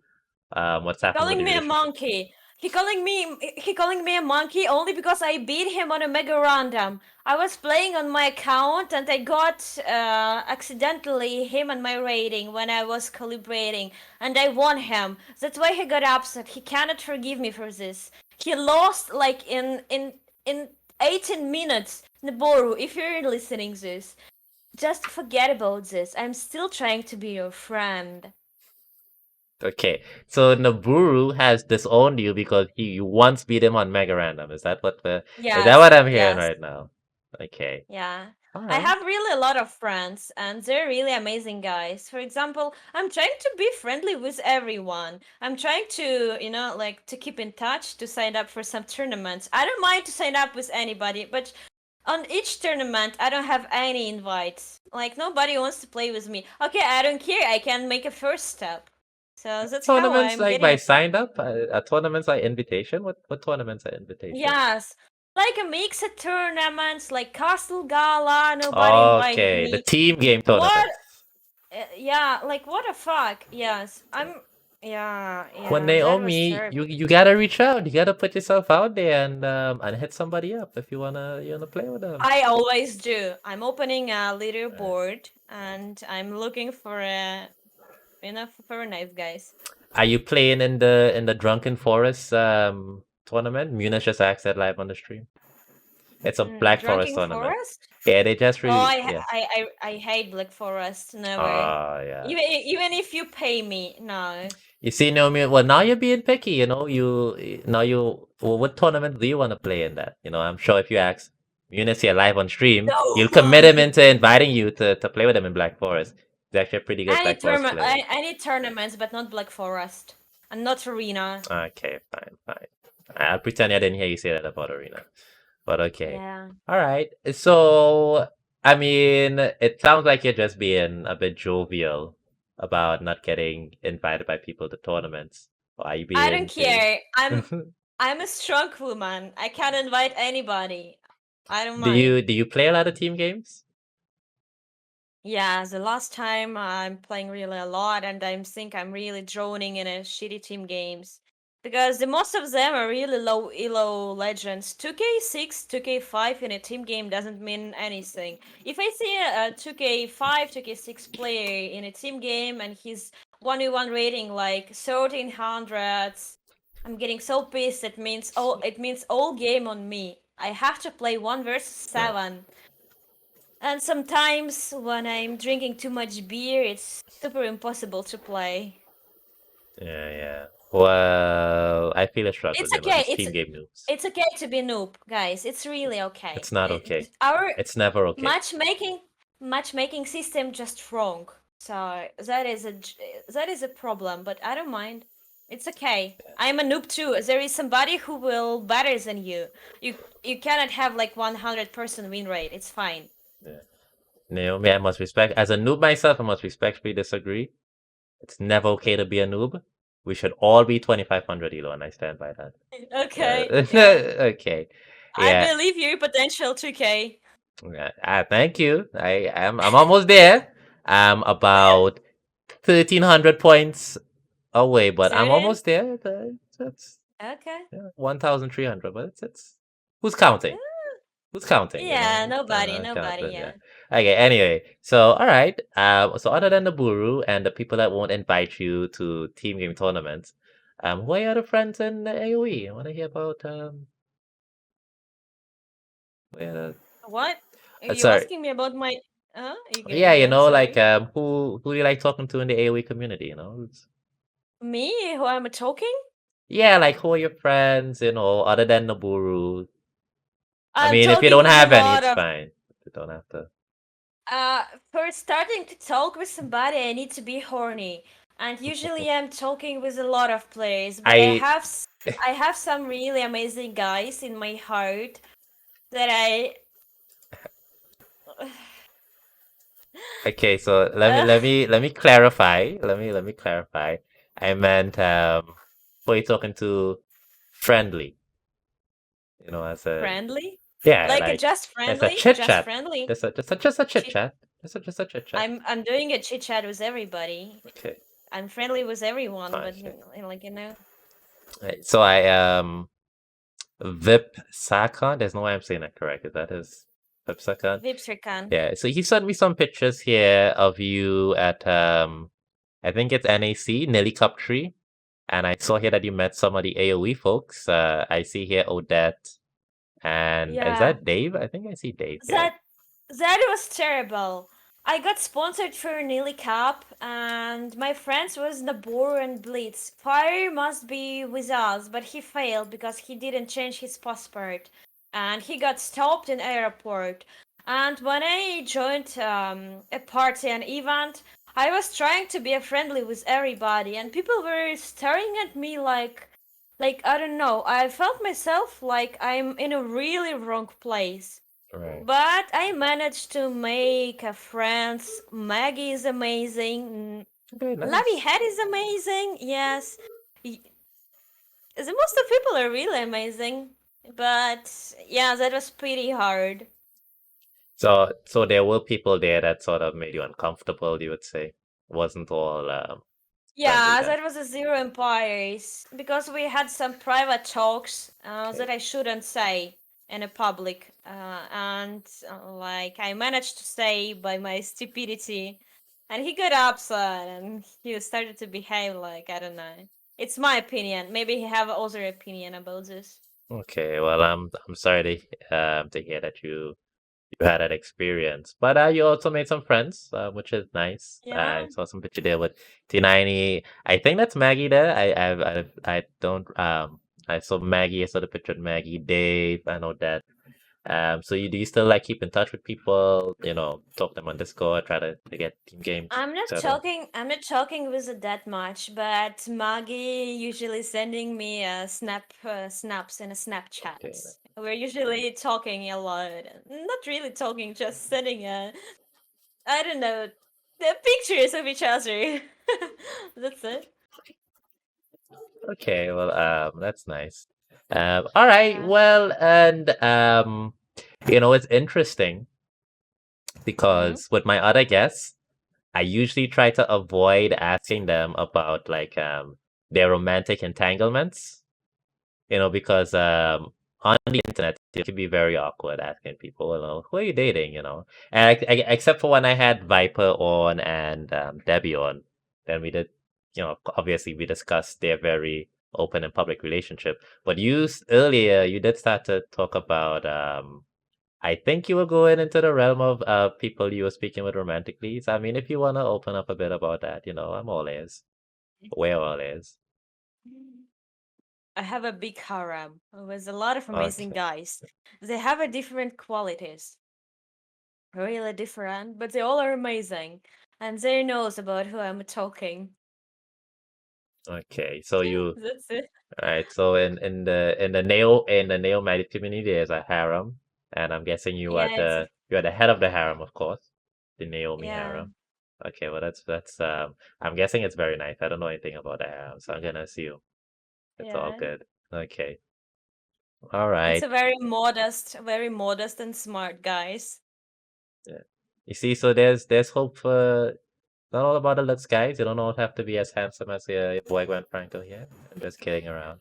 what's happened with Calling the me a relationship. monkey. He calling me a monkey only because I beat him on a mega random. I was playing on my account and I got accidentally him on my rating when I was calibrating and I won him. That's why he got upset. He cannot forgive me for this. He lost like in 18 minutes. Naboru, if you're listening this, just forget about this. I'm still trying to be your friend. Okay, so Naburu has disowned you because you once beat him on Mega Random. Is that what Yes, I'm hearing yes. right now? Okay. Yeah. All I right. have really a lot of friends and they're really amazing guys. For example, I'm trying to be friendly with everyone. I'm trying to, like to keep in touch, to sign up for some tournaments. I don't mind to sign up with anybody, but on each tournament, I don't have any invites. Like nobody wants to play with me. Okay, I don't care. I can make a first step. So that's how Tournaments I'm like getting by a friend. signed up? Tournaments like invitation? What tournaments are invitation? Yes. Like a mix of tournaments, like Castle Gala, nobody invited Okay, the me. team game What? tournaments. Yeah, like what the fuck? Yes, Yeah, When yeah, that was Naomi, terrible. you gotta reach out. You gotta put yourself out there and hit somebody up if you wanna play with them. I always do. I'm opening a leaderboard and I'm looking for for nice guys. Are you playing in the Drunken Forest tournament? Munis just asked that live on the stream. It's a Black Forest Drunken tournament. Forest? Yeah, they just Oh, really yeah. I hate Black Forest. Never. Yeah. Even if you pay me, no. You see, Naomi. Well, now you're being picky. What tournament do you want to play in that? I'm sure if you ask Munis here live on stream, you'll commit him Nobody. into inviting you to play with him in Black Forest. He's actually a pretty good Black Forest player. I need tournaments, but not Black Forest, and not Arena. Okay, fine, fine. I'll pretend I didn't hear you say that about Arena. But okay. Yeah. All right. So, I mean, it sounds like you're just being a bit jovial about not getting invited by people to tournaments. Or are you I don't being serious? care. I'm a strong woman. I can invite anybody. I don't Do you mind. do you play a lot of team games? Yeah, the last time I'm playing really a lot and I think I'm really droning in a shitty team games. Because the most of them are really low elo legends. 2K6, 2K5 in a team game doesn't mean anything. If I see a 2K5, 2K6 player in a team game and he's 1v1 rating like 1300s, I'm getting so pissed. It means all game on me. I have to play 1 versus Yeah, 7. And sometimes when I'm drinking too much beer, it's super impossible to play. yeah, yeah. Well, I feel a struggle, It's you know, okay. these team game noobs. It's okay to be noob, guys. It's really okay. It's not okay. Our It's never okay. matchmaking matchmaking system just wrong. So that is a problem, but I don't mind. It's okay. I am a noob too. There is somebody who will better than you. You cannot have like 100% win rate. It's fine. Yeah. Naomi, I must respect, as a noob myself, I must respectfully disagree. It's never okay to be a noob. We should all be 2500 elo, and I stand by that. Okay, yeah. Okay. I Yeah. believe your potential 2K. Yeah. Thank you. I'm almost there. I'm about 1300 points away, but I'm Certain? almost there. That's Okay. yeah, 1300, but it's who's counting? Who's counting? You Yeah, know, I'm nobody, not nobody, counting. yeah. Yeah. Okay. Anyway, so all right. So other than the Buru and the people that won't invite you to team game tournaments, who are your other friends in the AOE? I want to hear about where What? Are you sorry. asking me about my Yeah, you know, like sorry. who do you like talking to in the AOE community? You know, Me? Who am I talking? yeah, like who are your friends? You know, other than the Buru. I I'm mean, if you talking don't with a have any, lot it's of fine. You don't have to. for starting to talk with somebody I need to be horny. And usually I'm talking with a lot of players, but I I have some really amazing guys in my heart that I Okay, so let me clarify. Let me clarify. I meant who are you talking to friendly, you know, as a friendly. yeah, Like a like just as a friendly, chit just chat. friendly. Just a chit Chit chat. Just a chit chat. I'm doing a chit chat with everybody. Okay, I'm friendly with everyone, fine. but Okay. like Right, so I Vip Sakon, there's no way I'm saying that correct. Is that his Vip Sakon? Vipserkan. Yeah, so he sent me some pictures here of you at I think it's NAC, Nilly Cup Tree. And I saw here that you met some of the AoE folks. I see here Odette, and is Yeah. that Dave? I think I see Dave here. That that was terrible. I got sponsored for Nearly Cup, and my friends was Nabor and Blitz. Fire must be with us, but he failed because he didn't change his passport, and he got stopped in airport. And when I joined a party and event, I was trying to be friendly with everybody, and people were staring at me like I don't know. I felt myself like I'm in a really wrong place. Right. But I managed to make a friends. Maggie is amazing. Okay, Lavi nice. Head is amazing. Yes. The most of people are really amazing. But yeah, that was pretty hard. So there were people there that sort of made you uncomfortable, you would say. Wasn't all friendly Yeah, then. that was a Zero Empires because we had some private talks Okay. that I shouldn't say in a public, and like I managed to say by my stupidity, and he got upset and he started to behave like I don't know. It's my opinion. Maybe he have other opinion about this. Okay, well I'm sorry to hear that you had that experience. But you also made some friends, which is nice. Yeah, I saw some picture there with T90. I think that's Maggie there. I don't I saw Maggie. I saw the picture of Maggie, Dave. I know that. So do you still like keep in touch with people? You know, talk to them on Discord, try to get team games, etc. I'm not talking with it that much, but Maggie usually sending me snaps in a Okay. Snapchat. We're usually talking a lot. Not really talking, just sending I don't know, the pictures of each other. That's it. Okay. Well, that's nice. All right. Yeah. Well, and you know, it's interesting Mm-hmm. because with my other guests. I usually try to avoid asking them about like their romantic entanglements, you know, because on the internet it can be very awkward asking people, you know, who are you dating, you know, and except for when I had Viper on and Debbie on, then we did, you know, obviously we discussed their very open and public relationship. But earlier you did start to talk about I think you were going into the realm of people you were speaking with romantically. So, I mean, if you want to open up a bit about that, you know, I'm all ears. We're all ears. I have a big harem with a lot of amazing Okay. guys. They have a different qualities, really different, but they all are amazing, and they knows about who I'm talking. Okay. So you That's it. right. So in the Naomadi community, there's a harem, and I'm guessing Yeah, it's you are the head of the harem, of course, the Naomi yeah, harem. Okay. Well, that's. I'm guessing it's very nice. I don't know anything about the harem, so I'm gonna assume it's all yeah. good. Okay. All It's right. a very modest and smart guys. Yeah. You see, so there's hope for not all about the looks, guys. You don't all have to be as handsome as your boy Gwen Franco here. I'm just kidding around.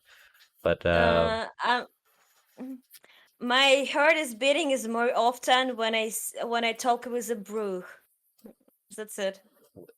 But I'm My heart is beating is more often when when I talk with a brew. That's it.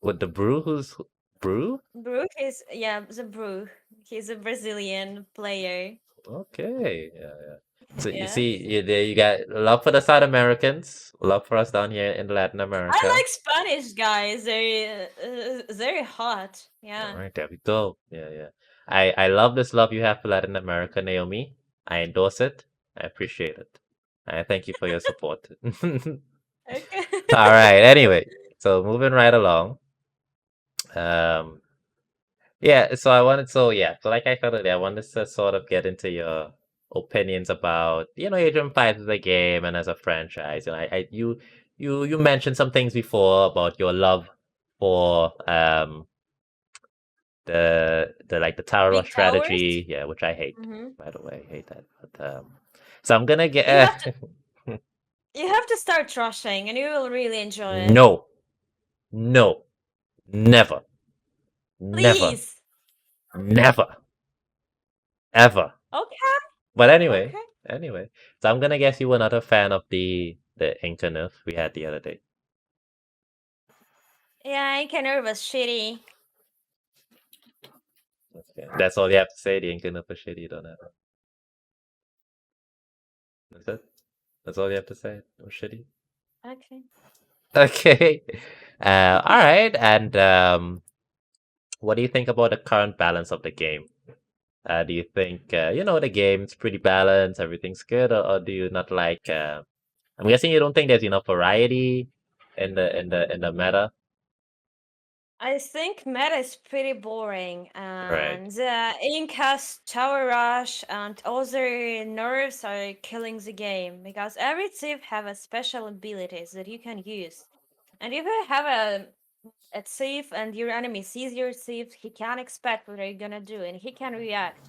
with the brew, who's brew? Brew is yeah, the brew. He's a Brazilian player. Okay, yeah, yeah. So you Yes. see, you got love for the South Americans, love for us down here in Latin I America. like Spanish guys. They're hot. All Yeah. right, there we go. Yeah, yeah. I love this love you have for Latin America, Naomi. I endorse it. I appreciate it. I thank you for your support. Okay. All right. Anyway, so moving right along. Um, yeah. So like I said earlier, I wanted to sort of get into your opinions about Age of Empires as a game and as a franchise. And you mentioned some things before about your love for the like the tower rush Big towers. strategy, yeah, which I hate. Hmm. By the way, I hate that. But so I'm gonna You have get to you have to start rushing, and you will really enjoy it. no, no, never, never, Please. never, ever. Okay. But anyway, Okay. anyway, so I'm gonna guess you were not a fan of the Inca nerf we had the other day. Yeah, I can was shitty. Okay. That's all you have to say. The Inca nerf was shitty. You don't have. That's it. That's all you have to say. It was shitty. Okay. Okay. All right. And what do you think about the current balance of the game? Do you think the game's pretty balanced, everything's good, or do you not like? I'm guessing you don't think there's enough variety in the meta, I think meta is pretty boring, right? and the Incas, Tower Rush, and other nerfs are killing the game because every thief have a special abilities that you can use. And if you have a thief and your enemy sees your thief, he can expect what you're gonna do and he can react.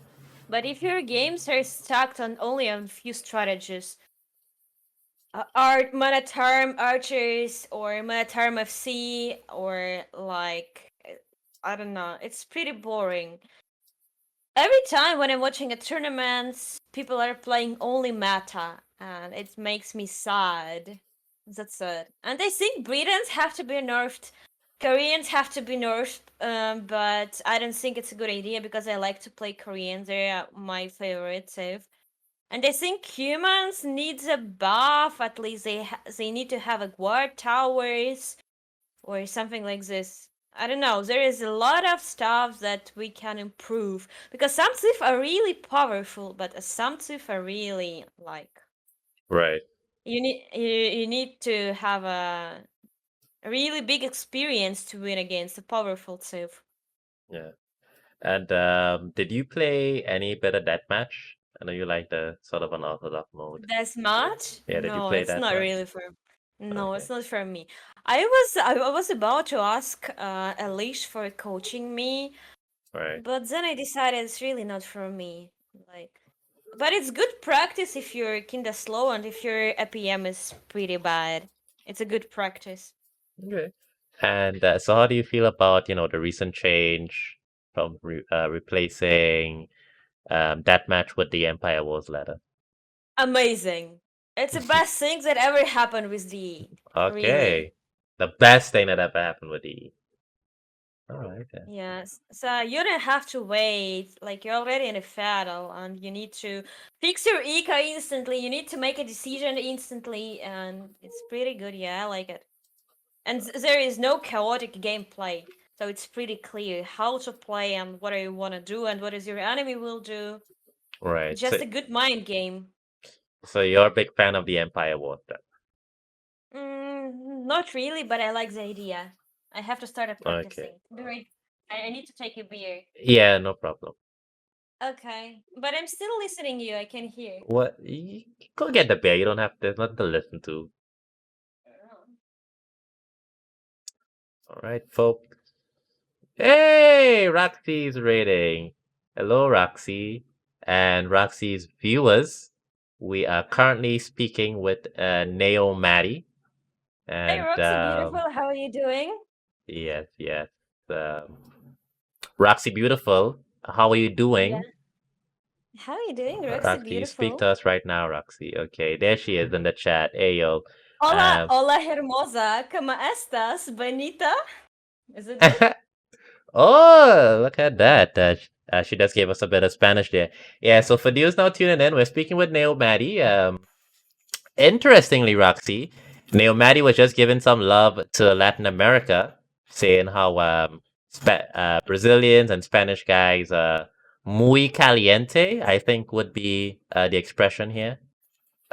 But if your games are stuck on only a few strategies, art monoterm archers or monoterm FC or like I don't know. It's pretty boring. Every time when I'm watching a tournament, people are playing only meta, and it makes me sad. That's it. And I think Britons have to be nerfed. Koreans have to be nerfed, but I don't think it's a good idea because I like to play Koreans. They're my favorite too. And I think humans needs a buff. At least they need to have a guard towers or something like this. I don't know. There is a lot of stuff that we can improve because some thief are really powerful, but some thief are really like Right. you need to have a really big experience to win against a powerful thief. Yeah. And did you play any better deathmatch? I know you like the sort of unorthodox mode. That's much? Yeah, did you No, play it's that not much? really for. No, Okay. it's not for me. I was about to ask Elish for coaching me, Right. but then I decided it's really not for me. Like, but it's good practice if you're kinda slow and if your APM is pretty bad. It's a good practice. Okay. And so how do you feel about, the recent change from replacing deathmatch with the Empire Wars ladder? Amazing. It's the best thing that ever happened with the really. Okay. The best thing that ever happened with the. All right. Then. Yes. So you don't have to wait. Like you're already in a battle and you need to fix your eco instantly. You need to make a decision instantly and it's pretty good. Yeah, I like it. And there is no chaotic gameplay. So it's pretty clear how to play and what you want to do and what is your enemy will do. Right. Just a good mind game. So you're a big fan of the Empire Wars then? Not really, but I like the idea. I have to start Okay. practicing. Be right. I need to take a beer. Yeah, no problem. Okay, but I'm still listening you. I can hear. What? Go get the beer. You don't have. There's nothing to listen to. All right, folks. Hey, Roxy's rating. Hello, Roxy. And Roxy's viewers. We are currently speaking with Naomadi. Hey, And Roxy, beautiful. How are you doing? yes, yes. Um, Roxy Beautiful, how are you Yeah. doing? How are you doing, Roxy, Roxy, you speak beautiful? to us right now, Roxy. Okay, there she is in the chat. Hey, yo. Hola, Um, hola, hermosa. ¿Cómo estás, Benita? Is it it? oh, look at that. She just gave us a bit of Spanish there. Yeah, so for those now tuning in, we're speaking with Naomadi. Interestingly, Roxy, Naomadi was just giving some love to Latin America, saying how Brazilians and Spanish guys muy caliente, I think would be the expression here.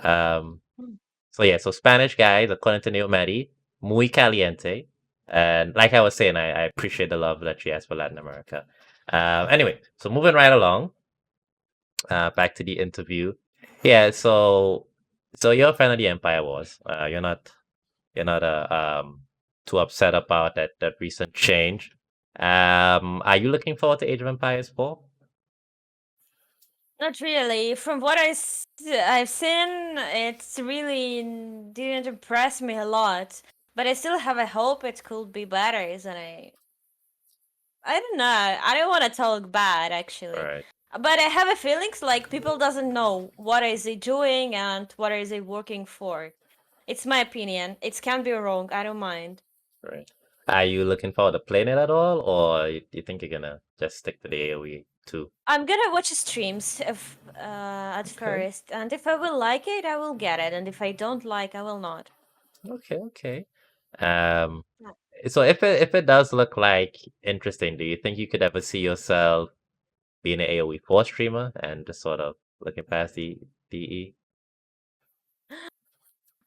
Um, Hmm. so yeah, so Spanish guys, according to Naomadi, muy caliente. And like I was saying, I appreciate the love that she has for Latin America. Anyway, so moving right along, back to the interview. Yeah, so you're a fan of the Empire Wars. You're not too upset about that recent change. Are you looking forward to Age of Empires 4? Not really. From what I've seen, it's really didn't impress me a lot. But I still have a hope it could be better, isn't it? I don't know. I don't want to talk bad, actually. Right, But I have a feelings like people doesn't know what is he doing and what is he working for. It's my opinion. It can be wrong. I don't mind. right. Are you looking forward to playing it at all, or you think you're gonna just stick to the AoE too? I'm gonna watch streams at Okay, first, and if I will like it, I will get it, and if I don't like, I will not. okay. Um, Yeah. so if it does look like interesting, do you think you could ever see yourself being an AoE 4 streamer and just sort of looking past the DE?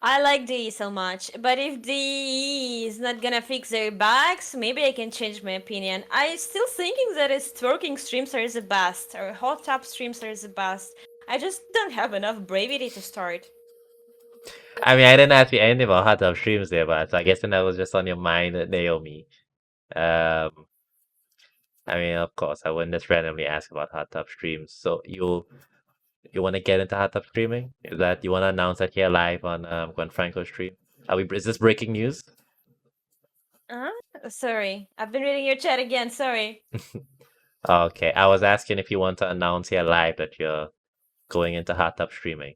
I like DE so much, but if DE is not gonna fix their bugs, maybe I can change my opinion. I still thinking that it's twerking streams are the best, or hot tub streams are the best. I just don't have enough bravery to start. I mean, I didn't ask you anything about hot tub streams there, but I guess that was just on your mind, Naomi. Um, I mean, of course, I wouldn't just randomly ask about hot tub streams. So you want to get into hot tub streaming? Is that you want to announce that here live on Gwen Franco's stream? Is this breaking news? Huh? Sorry, I've been reading your chat again. Sorry. Okay, I was asking if you want to announce here live that you're going into hot tub streaming.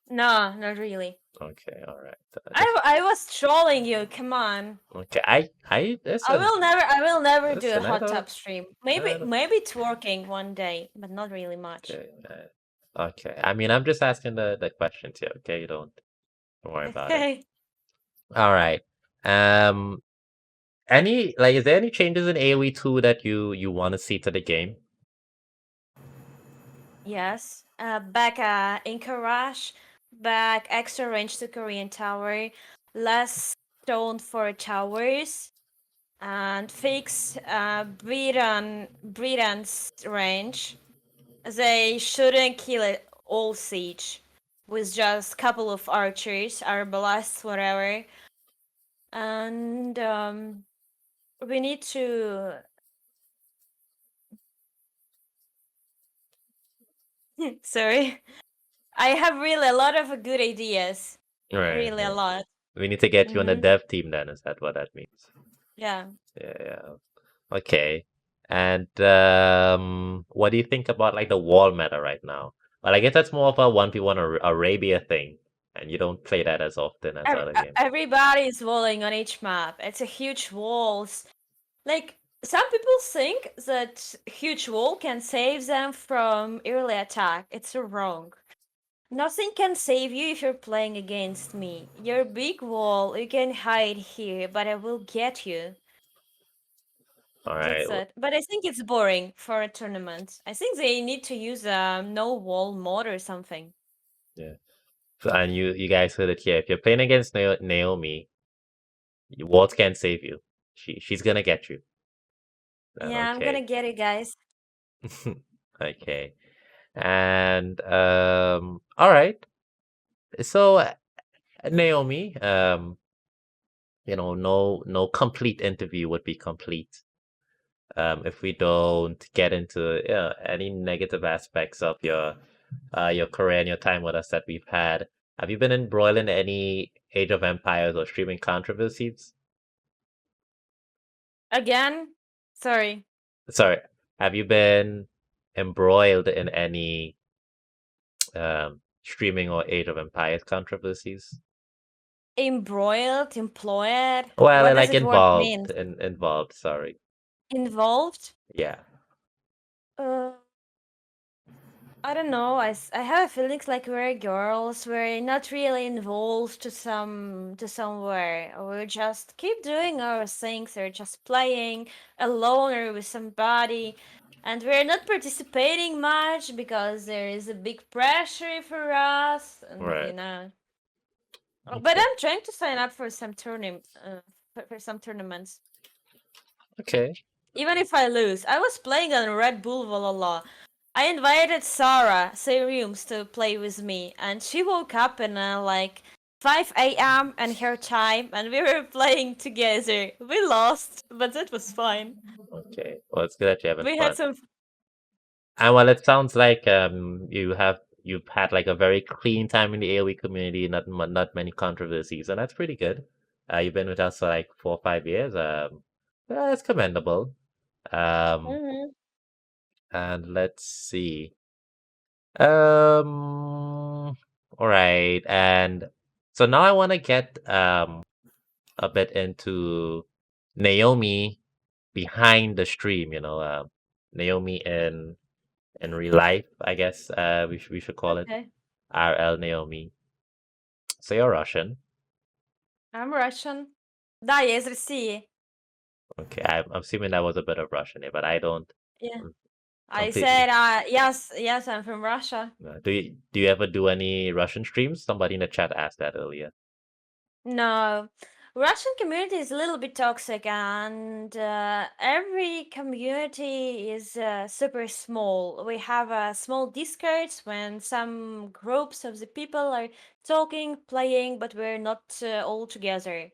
No, not really. Okay, all right. I was trolling you. Come on. Okay. I listen. I will never do a Listen. I hot don't. tub stream. I don't Maybe twerking one day, but not really much. okay. Okay. I mean, I'm just asking the questions here. Okay, you don't worry about it. Okay. All right. Um. Is there any changes in AoE 2 that you want to see to the game? Yes. Back Inca Rush, back extra range to Korean Tower, less stone for towers, and fix Britan's range. They shouldn't kill it all siege with just couple of archers, arbalists, whatever. And we need to sorry. I have really a lot of good ideas. Right. Really a Right. lot. We need to get you on the Mm-hmm. dev team then. Is that what that means? Yeah. Yeah. Yeah. Okay. And what do you think about like the wall meta right now? Well, I guess that's more of a 1v1 Arabia thing, and you don't play that as often as other games. Everybody is walling on each map. It's a huge walls. Like some people think that huge wall can save them from early attack. It's wrong. Nothing can save you if you're playing against me. You're big wall, you can hide here, but I will get you. All right. That's it. But I think it's boring for a tournament. I think they need to use a no wall mod or something. Yeah. So, and you guys heard it here. If you're playing against Naomi, walls can't save you. She's gonna get you. Yeah, I'm gonna Okay. get it, guys. Okay. And all right. So Naomi, no complete interview would be complete if we don't get into any negative aspects of your career and your time with us that we've had. Have you been embroiled in any Age of Empires or streaming controversies? Again? Sorry. Sorry, have you been embroiled in any streaming or Age of Empires controversies? Embroiled, employed. Well, What does like it word mean? involved. Sorry. Involved? Yeah. Uh, I don't know. I have feelings like we're girls. We're not really involved to somewhere. We just keep doing our things. Or just playing alone or with somebody, and we're not participating much because there is a big pressure for us, and Right. But Okay. I'm trying to sign up for some for some tournaments. Okay. Even if I lose. I was playing on Red Bull Valhalla. I invited Sarah Seriums to play with me, and she woke up in like 5 a.m. and her time, and we were playing together. We lost, but that was fine. Okay. Well, it's good that you're having We had fun. some. And well, it sounds like you've had like a very clean time in the AoE community, not many controversies, and that's pretty good. You've been with us for like 4 or 5 years. Yeah, that's commendable. Um, Mhm. and let's see. All right, and so now I want to get a bit into Naomi behind the stream. Naomi in real life, I guess we should call it Okay. RL Naomi. So you're Russian. I'm Russian. Да, я из России. Okay, I'm assuming that was a bit of Russian there, but I don't. Yeah. I'm I completely. said, yes, yes, I'm from Russia. Do you ever do any Russian streams? Somebody in the chat asked that earlier. No, Russian community is a little bit toxic, and every community is super small. We have small discords when some groups of the people are talking, playing, but we're not all together.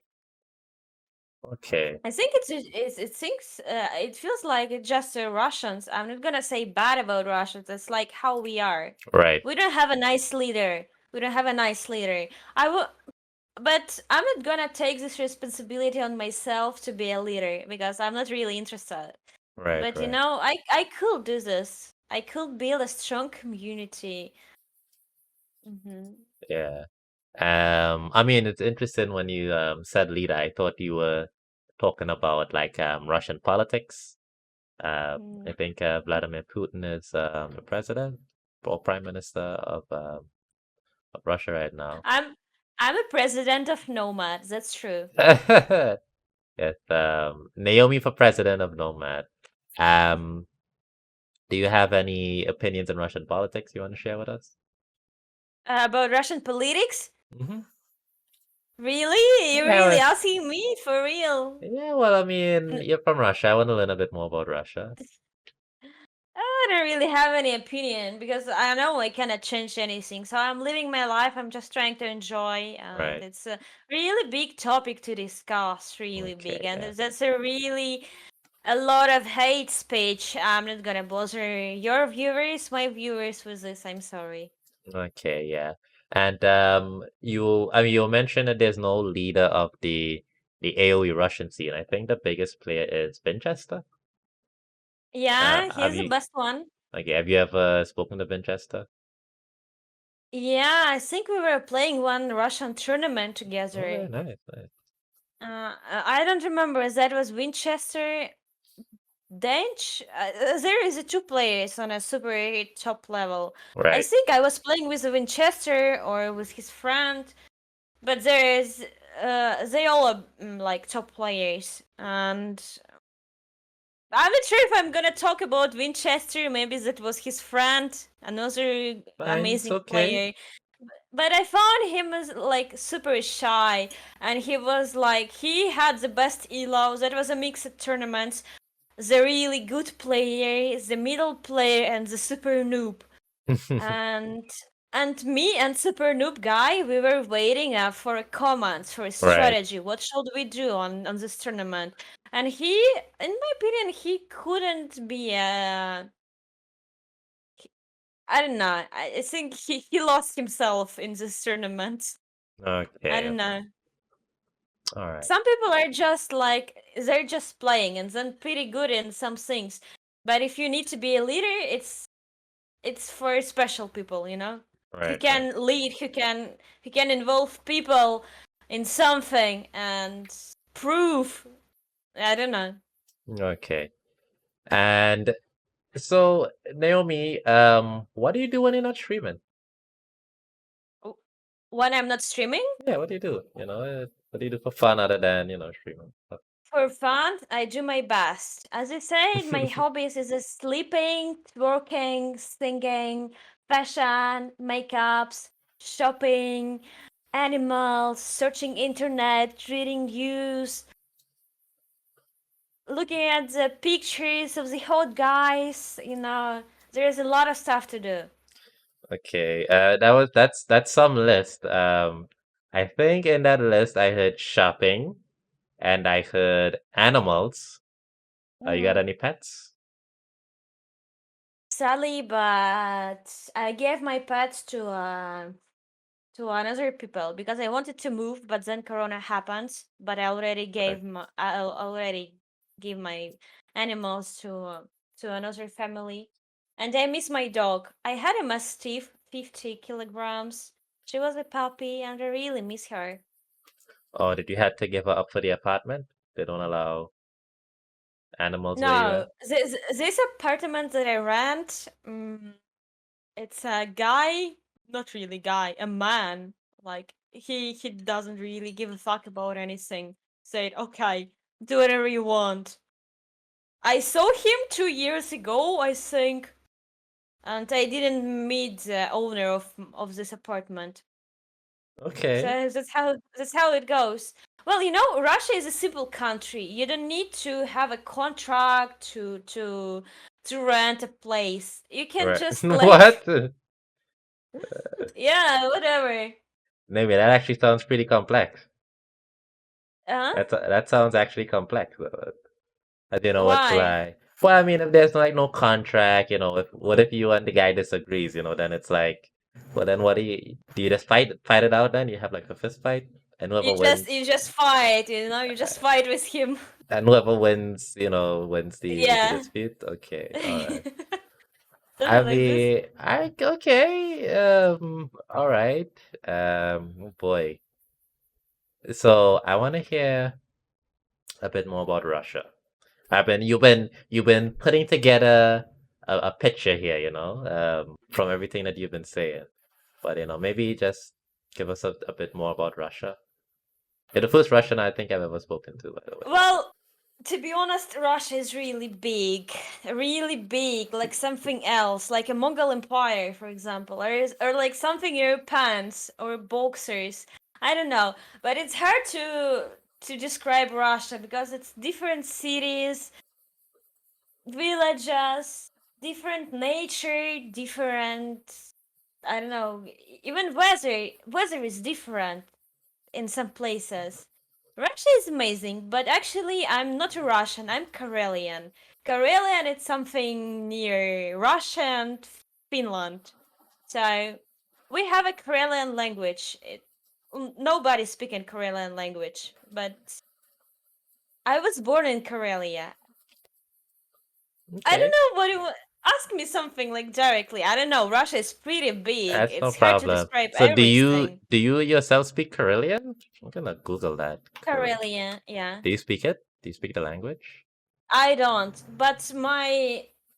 Okay, I think it feels like it's just Russians. I'm not gonna say bad about Russians. It's like how we are. right, We don't have a nice leader. We don't have a nice leader. I will. But I'm not gonna take this responsibility on myself to be a leader because I'm not really interested. right, But right. I could do this. I could build a strong community. Hmm. Yeah. I mean, it's interesting when you said leader. I thought you were talking about like Russian politics. I think Vladimir Putin is the president or prime minister of Russia right now. I'm I'm a president of Nomad. That's true. Yes, Naomi for president of Nomad. Um, do you have any opinions on Russian politics you want to share with us? About Russian politics? Hmm. Really? You're Yeah, really asking me for real? yeah. Well, I mean, you're from Russia. I want to learn a bit more about Russia. I don't really have any opinion because I know I cannot change anything. So I'm living my life. I'm just trying to enjoy, and Right. it's a really big topic to discuss. Really big, Okay. and Yeah. that's a really a lot of hate speech. I'm not gonna bother your viewers, my viewers, with this. I'm sorry. Okay. Yeah. And I mean, you mentioned that there's no leader of the AoE Russian scene. I think the biggest player is Winchester. Yeah, Have he's the you best one. have you ever spoken to Winchester? Yeah, I think we were playing one Russian tournament Oh, very together. nice. Nice. I don't remember. That was Winchester. Dench, there is a two players on a super top level. I Right. think I was playing with a Winchester or with his friend, but there is they all are like top players, and I'm not sure if I'm gonna talk about Winchester. Maybe that was his friend, another Fine, it's amazing okay. player. But I found him as like super shy, and he was like he had the best elos. That was a mixed tournament. The really good player, the middle player, and the super noob. And me and super noob guy, we were waiting for a command for a Right. strategy. What should we do on this tournament? And he, in my opinion, he couldn't be I don't know. I think he lost himself in this tournament. I Okay. don't know. All right. Some people are just like they're just playing and then pretty good in some things. But if you need to be a leader, it's for special people, you know, who Right. Right. can lead, who can involve people in something and prove. I don't know. Okay. And so, Naomi, what do you do when you're not streaming? When I'm not streaming Yeah, what do you do? What do you do for fun other than, streaming? for fun, I do my best. As I said, my hobbies is sleeping, twerking, singing, fashion, makeups, shopping, animals, searching internet, reading news, looking at the pictures of the hot guys, you know, there's a lot of stuff to do. Okay, that's some list. I think in that list I heard shopping and I heard animals. You got Mm-hmm. any pets? Sadly, but I gave my pets to another people because I wanted to move, but then Corona happened. But Right. I already gave my animals to another family, and I miss my dog. I had a mastiff, 50 kilograms. She was a puppy, and I really miss her. Or did you have to give her up for the apartment? They don't allow animals where you No, at? this apartment that I rent, it's a guy, not really guy, a man. Like he doesn't really give a fuck about anything. Said, okay, do whatever you want. I saw him 2 years ago, I think, and I didn't meet the owner of this apartment. Okay. So that's how it goes. Well, you know, Russia is a simple country. You don't need to have a contract to rent a place. You can Right. just like What? yeah, whatever. Maybe that actually sounds pretty complex. Huh? That sounds actually complex. I don't know what's Why? like. Well, I mean, if there's like no contract, if what if you and the guy disagrees, then it's like, well, then what do you just fight it out then? You have like a fist fight, and whoever You wins, just fight, you know, you just fight with him. wins the Yeah. dispute. Okay, all right. I Something like this. mean, I okay, all right, oh boy. So I want to hear a bit more about Russia. You've been putting together a picture here, from everything that you've been saying. But maybe just give us a bit more about Russia. You're the first Russian I think I've ever spoken to, by the way. So Well, to be honest, Russia is really big, like something else, like a Mongol Empire, for example, or like something Europeans or Boxers. I don't know, but it's hard to describe Russia because it's different cities, villages, different nature, different. I don't know. Even weather is different in some places. Russia is amazing, but actually, I'm not a Russian. I'm Karelian. Karelian is something near Russia and Finland. So we have a Karelian language. Nobody speaking Karelian language, but I was born in Karelia. I don't okay, know what you ask me something like directly. I don't know. Russia is pretty big. that's no It's hard to problem. describe So everything. do you yourself speak Karelian? I'm gonna Google that. Karelian, yeah. Do you speak it? Do you speak the language? I don't, but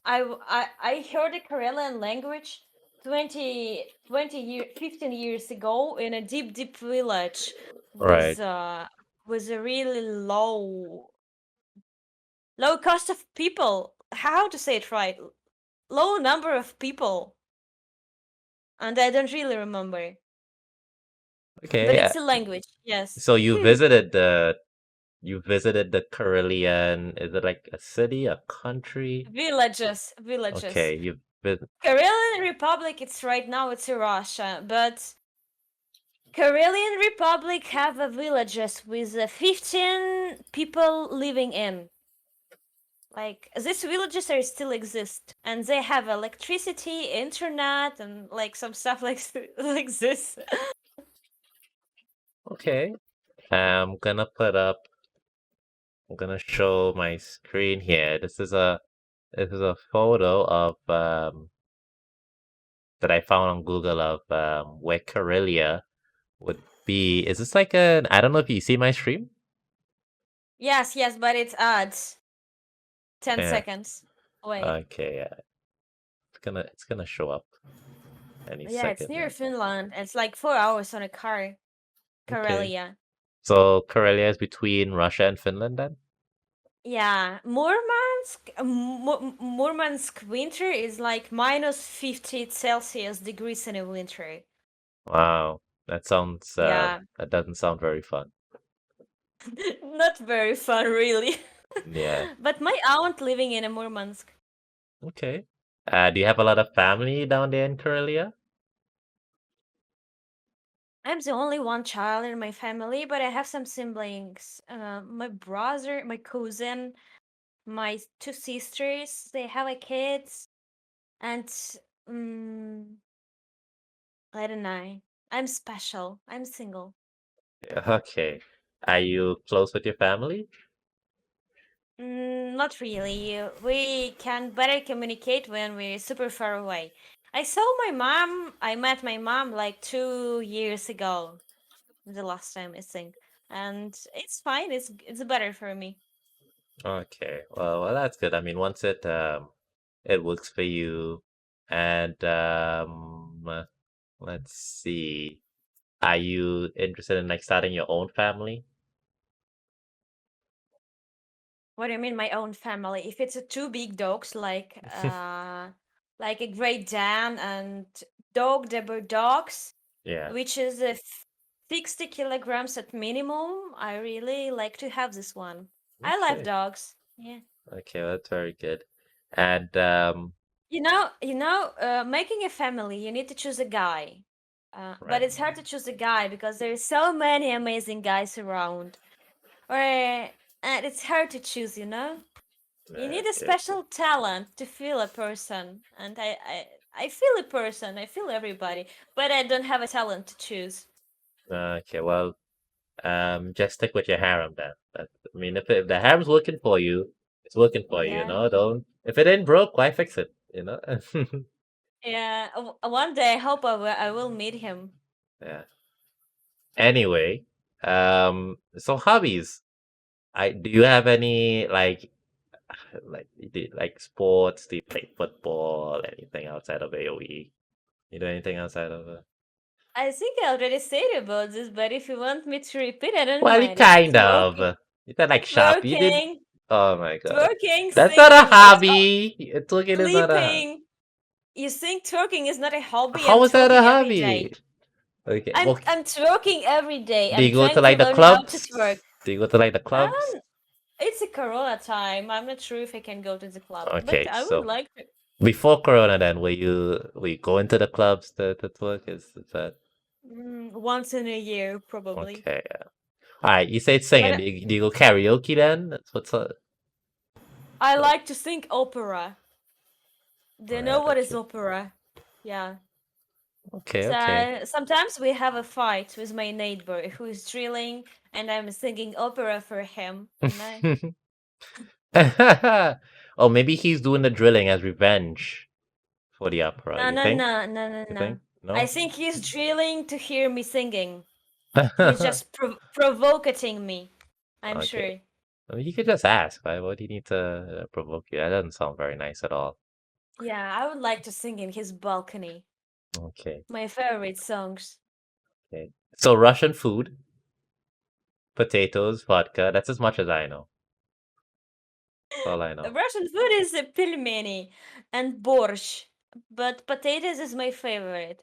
I heard the Karelian language 15 years ago in a deep village Right. with a really low Low cost of people. How to say it right? Low number of people. And I don't really remember. But Okay. it's a language, yes. So you visited the Carillion. Is it like a city, a country? Villages, villages. Okay, you've been. Karelian Republic, it's Russia, but Karelian Republic have a villages with 15 people living in. Like these villages are still exist, and they have electricity, internet, and like some stuff like this. Okay. I'm gonna show my screen here. This is a photo of that I found on Google of where Karelia would be. Is this like an? I don't know if you see my stream. Yes, yes, but it's ads. 10 Yeah. seconds away. Okay. Yeah. It's gonna show up any Yeah, it's second near now. Finland. It's like 4 hours on a car. Okay. Karelia. So Karelia is between Russia and Finland then? Yeah, Murmansk winter is like minus 50 Celsius degrees in a winter. Wow. Yeah, That doesn't sound very fun. not very fun, really. Yeah. But my aunt living in a Murmansk. Okay. Do you have a lot of family down there in Karelia? I'm the only one child in my family, but I have some siblings. My brother, my cousin, my two sisters. They have a kids, and um, I don't know. I'm special. I'm single. Okay. Are you close with your family? Not really. We can better communicate when we're super far away. I met my mom like 2 years ago, the last time I think. And it's fine, it's better for me. Okay. Well, that's good. I mean, once it works for you, and let's see. Are you interested in like starting your own family? What do you mean my own family? If it's a two big dogs like a Great Dane and Dog Deber dogs, Yeah. which is a 60 kilograms at minimum. I really like to have this one. I love Okay. dogs. Yeah. Okay, well, that's very good. And Making a family, you need to choose a guy. But right. it's hard to choose a guy because there's so many amazing guys around. Or and it's hard to choose, you know? You need a Okay. special talent to feel a person. And I feel a person, I feel everybody, but I don't have a talent to choose. Okay. Well, just stick with your harem then. I mean, if the harem's working for you, it's working for you. You Yeah. know, don't if it ain't broke, why fix it? You know. Yeah. One day I hope I will meet him. Yeah. Anyway, so hobbies. I do you have any like sports? Do you play football? Anything outside of AoE? You do anything outside of it? I think I already said about this, but if you want me to repeat, I don't Well, you mind. It's kind of. You said like shop. You did. twerking, Oh my god, twerking, that's not a singing. hobby. Talking is not a hobby. Sleeping. You think twerking is not a hobby? I'm How is that a twerking every day. hobby? Okay. I'm Well, I'm twerking every day. do I'm you go to trying to like the learn how to clubs? twerk. Do you go to like the clubs? Um, it's a Corona time. I'm not sure if I can go to the club, but Okay, I would so like to. before Corona, then were you going to the clubs to twerk? Is that Once in a year, probably. okay? Yeah. All right. You said singing. But Do you go karaoke then? That's what's up. I Oh, like to sing opera. Do you know right. what is Okay. opera? Yeah. Okay. Okay. So sometimes we have a fight with my neighbor who is drilling, and I'm singing opera for him. You know? Oh, maybe he's doing the drilling as revenge for the opera. No, You no, think? no, no, no, You no. think? I No. think he's drilling to hear me singing. He's just provoking me. I'm Okay. sure. I mean, you could just ask. Why do you need to provoke you? That doesn't sound very nice at all. Yeah, I would like to sing in his balcony. Okay. My favorite songs. Okay. So Russian food, potatoes, vodka. That's as much as I know. That's all I know. Russian food is a pelmeni and borscht, but potatoes is my favorite.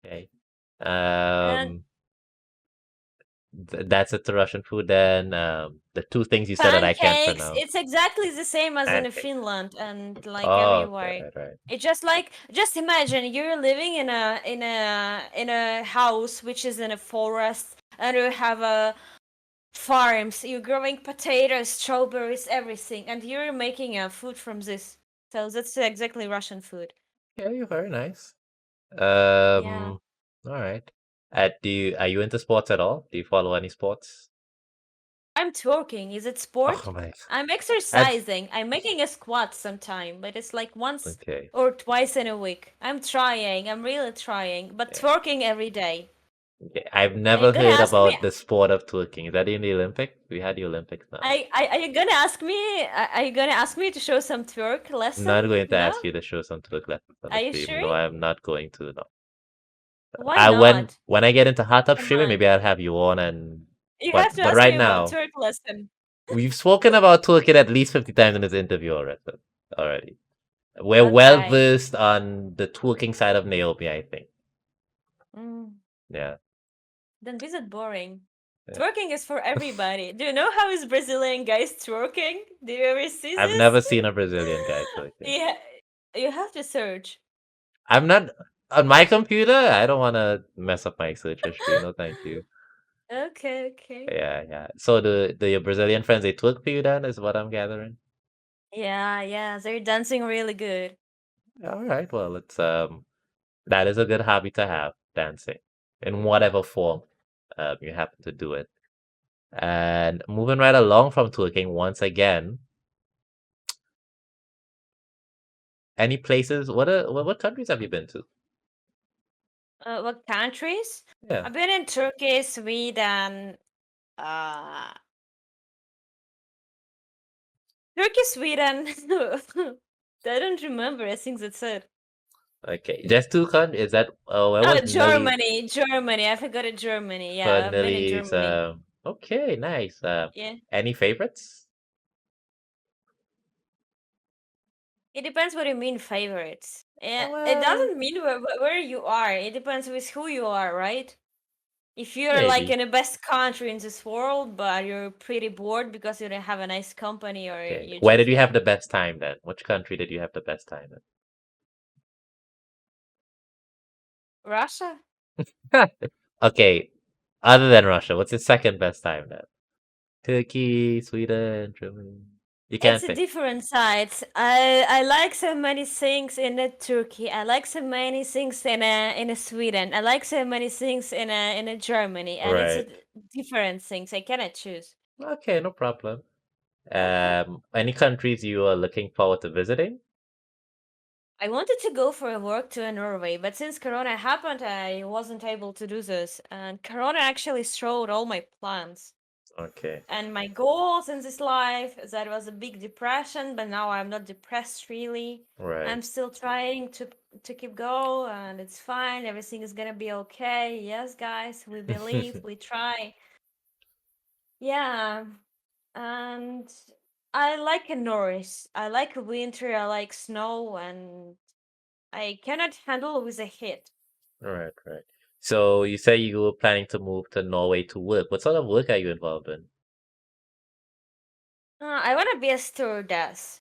Okay. And That's it to Russian food then. The two things you said that I can't pancakes, pronounce. it's exactly the same as in Pancakes. Finland and like Oh, okay, everywhere. right, right. It's just like just imagine you're living in a house which is in a forest and you have a farms, you're growing potatoes, strawberries, everything, and you're making a food from this. So that's exactly Russian food. Yeah, you're very nice. Yeah. All right. Are you into sports at all? Do you follow any sports? I'm twerking. Is it Oh sport? my. I'm That's exercising. I'm making a squat sometime, but it's like once okay. or twice in a week. I'm trying. I'm really trying, but Yeah. twerking every day. Okay. I've Are you never gonna heard ask me? about the sport of twerking. Is that in the Olympics? We had the Olympics now. Are you gonna ask me? Are you gonna ask me to show some twerk I'm not lesson? going to No? ask you to show some twerk lessons on the Are you stream. sure? No, I'm not going to. No. Why I not? when I get into hot tub Come streaming, on. maybe I'll have you on and You have to but ask right me about now twerk lesson. we've spoken about twerking at least 50 times in this interview already. We're well Okay. versed on the twerking side of Naomi, I think. Mm, Yeah. then visit boring. Yeah. Twerking is for everybody. Do you know how is Brazilian guys twerking? Do you ever see I've this? never seen a Brazilian guy twerking. Yeah, you have to search. I'm not on my computer. I don't want to mess up my search history. No, thank you. Okay, okay. Yeah, yeah. So the your Brazilian friends they twerk for you then is what I'm gathering. Yeah, yeah, they're dancing really good. All right. Well, it's that is a good hobby to have, dancing in whatever form you happen to do it. And moving right along from twerking once again, any places? What countries have you been to? What countries? Yeah. I've been in Turkey, Sweden, uh, Turkey, Sweden. I don't remember. I think that's it. Okay. Just two countries. Is that where Oh, was Nelly Germany, Germany. I forgot it. Germany. for Yeah, I've been in Nelly's Germany. okay, nice. Yeah. Any favorites? It depends what you mean favorites. It Well, doesn't mean where you are. It depends with who you are, right? If you're like maybe. in the best country in this world, but you're pretty bored because you don't have a nice company or Okay. you Where did just, you yeah. have the best time then? Which country did you have the best time Russia? in? Okay. Other than Russia, what's your second best time then? Turkey, Sweden, Germany. You It's can't a pick. different side. I like so many things in Turkey. I like so many things in a Sweden. I like so many things in a Germany, and it's Right. different things. I cannot choose. Okay, no problem. Okay. Any countries you are looking forward to visiting? I wanted to go for work to Norway, but since Corona happened, I wasn't able to do this. And Corona actually strode all my plans Okay. and my goals in this life. That was a big depression, but now I'm not depressed really. Right. I'm still trying to keep going, and it's fine. Everything is gonna be okay. Yes, guys, we believe, we try. Yeah, and I like a Norris. I like winter. I like snow, and I cannot handle with a heat. Right, right. So you say you were planning to move to Norway to work. What sort of work are you involved in? I want to be a stewardess,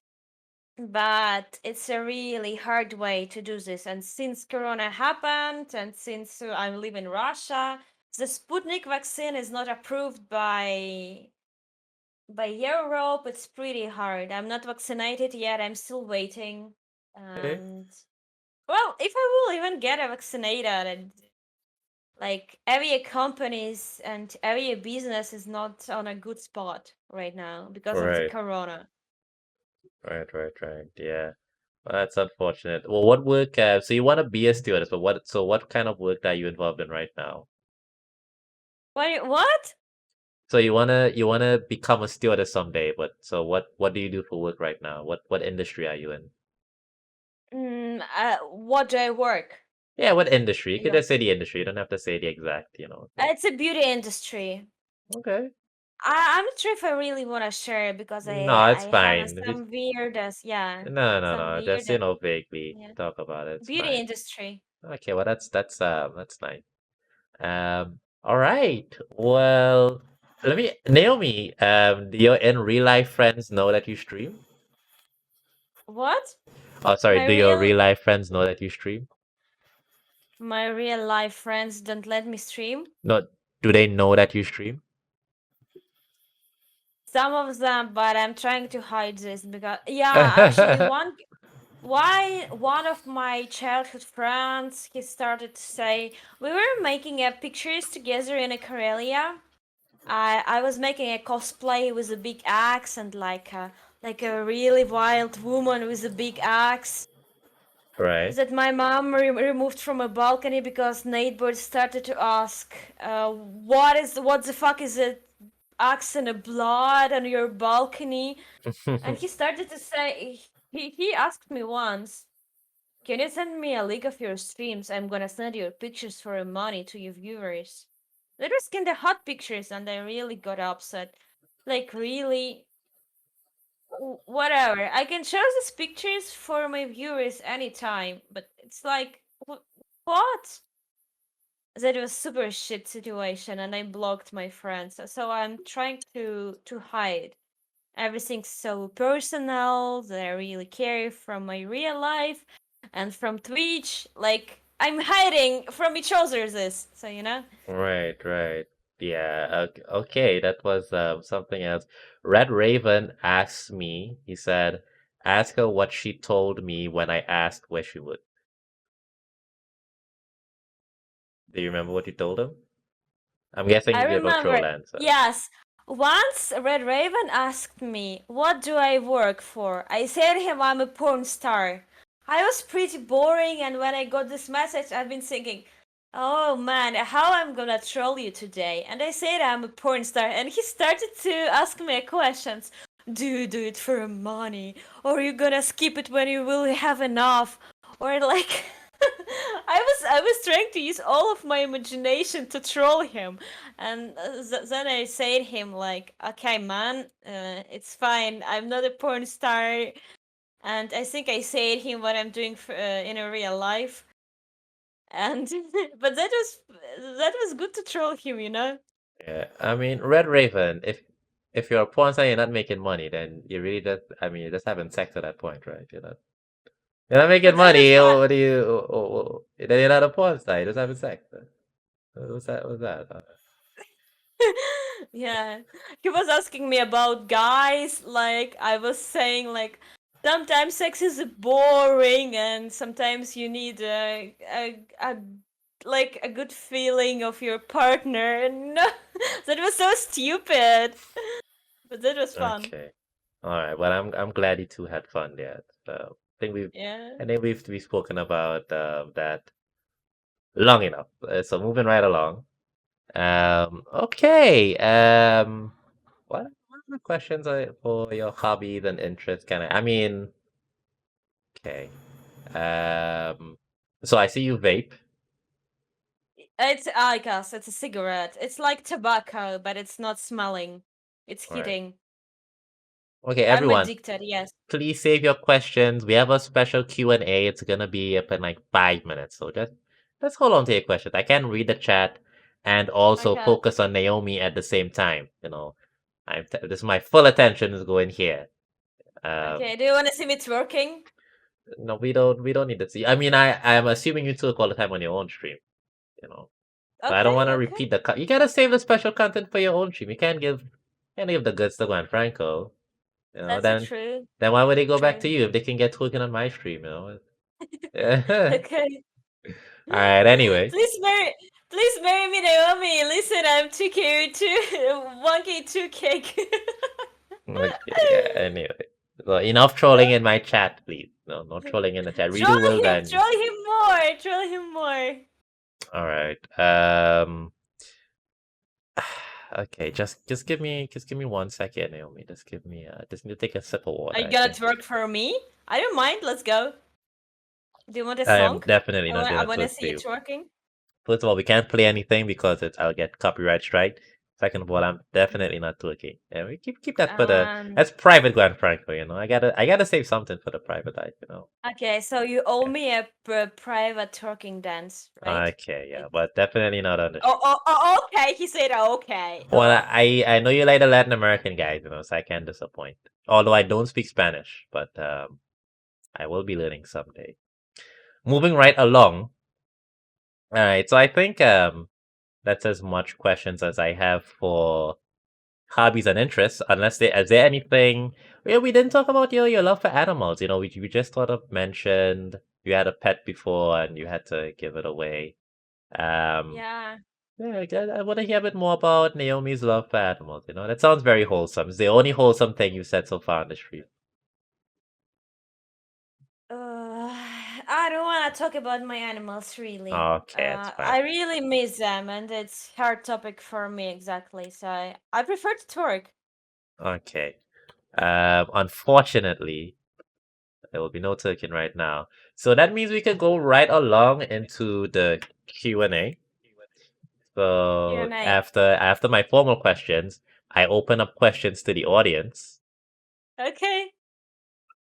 but it's a really hard way to do this. And since Corona happened, and since I live in Russia, the Sputnik vaccine is not approved by Europe. It's pretty hard. I'm not vaccinated yet. I'm still waiting. Okay. And well, if I will even get vaccinated, like avia companies and avia business is not on a good spot right now because of the Right, corona. right. Yeah. Well, that's unfortunate. Well, what work? So you want to be a stewardess, but what kind of work are you involved in right now? What? So you wanna become a stewardess someday, but so what do you do for work right now? What industry are you in? What do I work? Yeah, what industry? You could Yeah. just say the industry. You don't have to say the exact, thing. It's a beauty industry. Okay. I'm not sure if I really want to share because No, I it's have fine. some weirdest, yeah, No, no, some no. Just weird, vaguely yeah, talk about it. It's beauty fine. industry. Okay, well that's nice. All right. Well, let me Naomi. Do your in real life friends know that you stream? What? Oh, sorry. My Do your real real life friends know that you stream? my real life friends don't let me stream. No, do they know that you stream? Some of them, but I'm trying to hide this because yeah, actually one of my childhood friends, he started to say we were making a pictures together in a Karelia. I was making a cosplay with a big axe and like a really wild woman with a big axe Right. that my mom removed from a balcony because neighbors started to ask, what the fuck is it axe and a blood on your balcony? And he started to say, he asked me once, can you send me a link of your streams? I'm gonna send your pictures for money to your viewers. That was kinda hot pictures, and I really got upset. Like, really? Whatever. I can show these pictures for my viewers anytime, but it's like, what? That was super shit situation, and I blocked my friends. So I'm trying to hide. Everything's so personal that I really care from my real life and from Twitch. Like I'm hiding from each other this. So Right, right. Yeah, okay, that was something else. Red Raven asked me, he said, ask her what she told me when I asked where she would. Do you remember what you told him? I'm guessing I you gave a troll remember, answer. yes, once Red Raven asked me, what do I work for? I said him I'm a porn star. I was pretty boring, and when I got this message, I've been thinking, oh man, how I'm gonna troll you today. And I said I'm a porn star, and he started to ask me questions. Do you do it for money? Or are you gonna skip it when you will have enough? Or like I was trying to use all of my imagination to troll him, and then I said him like, "Okay, man, it's fine. I'm not a porn star." And I think I said him what I'm doing in a real life, and but that was good to troll him. Yeah, I mean, Red Raven, if you're a porn star, you're not making money, then you really just, I mean, you're just having sex at that point, right? You're not making But that was money. fun. What do you? Then you're not a porn star. You're just having sex. What's that? What's that? Yeah, he was asking me about guys. Like I was saying, like sometimes sex is boring, and sometimes you need a like a good feeling of your partner. And that was so stupid, but that was fun. Okay. All right. Well, I'm glad you two had fun there. So Yeah. I think we've spoken about that long enough. So moving right along. Okay. What are the questions for your hobbies and interests? Kind of. I mean, okay. Um, so I see you vape. It's I guess it's a cigarette. It's like tobacco, but it's not smelling. It's All right. hitting. Okay, I'm everyone, addicted. Yes. please save your questions. We have a special Q&A. It's gonna be up in like 5 minutes. So just hold on to your questions. I can read the chat and also Okay. focus on Naomi at the same time. This is my full attention is going here. Um, Okay. Do you want to see me twerking? no, we don't need to see. I mean, I'm assuming you took all the time on your own stream. You know, so I don't Okay. want to Okay. repeat you gotta save the special content for your own stream. You can't give the goods to Juan Franco. That's a true. Then why would they go back to True. you if they can get twerking on my stream? All Okay. right. Anyway, Please marry me, Naomi. Listen, I'm 2K, 1K, 2K. okay, yeah. Anyway, so enough trolling in my chat, please. No, no trolling in the chat. Troll Redo will him, ban you. troll him more, troll him more. All right. Okay. Just give me 1 second, Naomi. Just need to take a sip of Are water. you I gonna think twerk for me? I don't mind. Let's go. Do you want a I am song? definitely not I gonna wanna twerk for see you you. twerking. First of all, we can't play anything because I'll get copyright strike. Second of all, I'm definitely not twerking. And we keep that for the Um, that's private Grand Franco, you know. I gotta save something for the private life, you know. okay, so you owe me a private twerking dance, right? Okay, yeah, Like, but definitely not on the oh, street. oh, oh, okay. He said okay. Well, Oh, I know you like the Latin American guys, you know, so I can't disappoint. Although I don't speak Spanish, but I will be learning someday. Moving right along. All right, so I think that's as much questions as I have for hobbies and interests. Unless is there anything? Yeah, we didn't talk about your love for animals. You know, we just sort of mentioned you had a pet before and you had to give it away. Um, yeah. yeah, I want to hear a bit more about Naomi's love for animals. You know, that sounds very wholesome. It's the only wholesome thing you said so far on the street. I don't want to talk about my animals really. Okay, it's fine. I really miss them, and it's hard topic for me exactly. So I prefer to twerk. Okay. Unfortunately, there will be no token right now. So that means we can go right along into the Q&A. So Q&A. after my formal questions, I open up questions to the audience. Okay.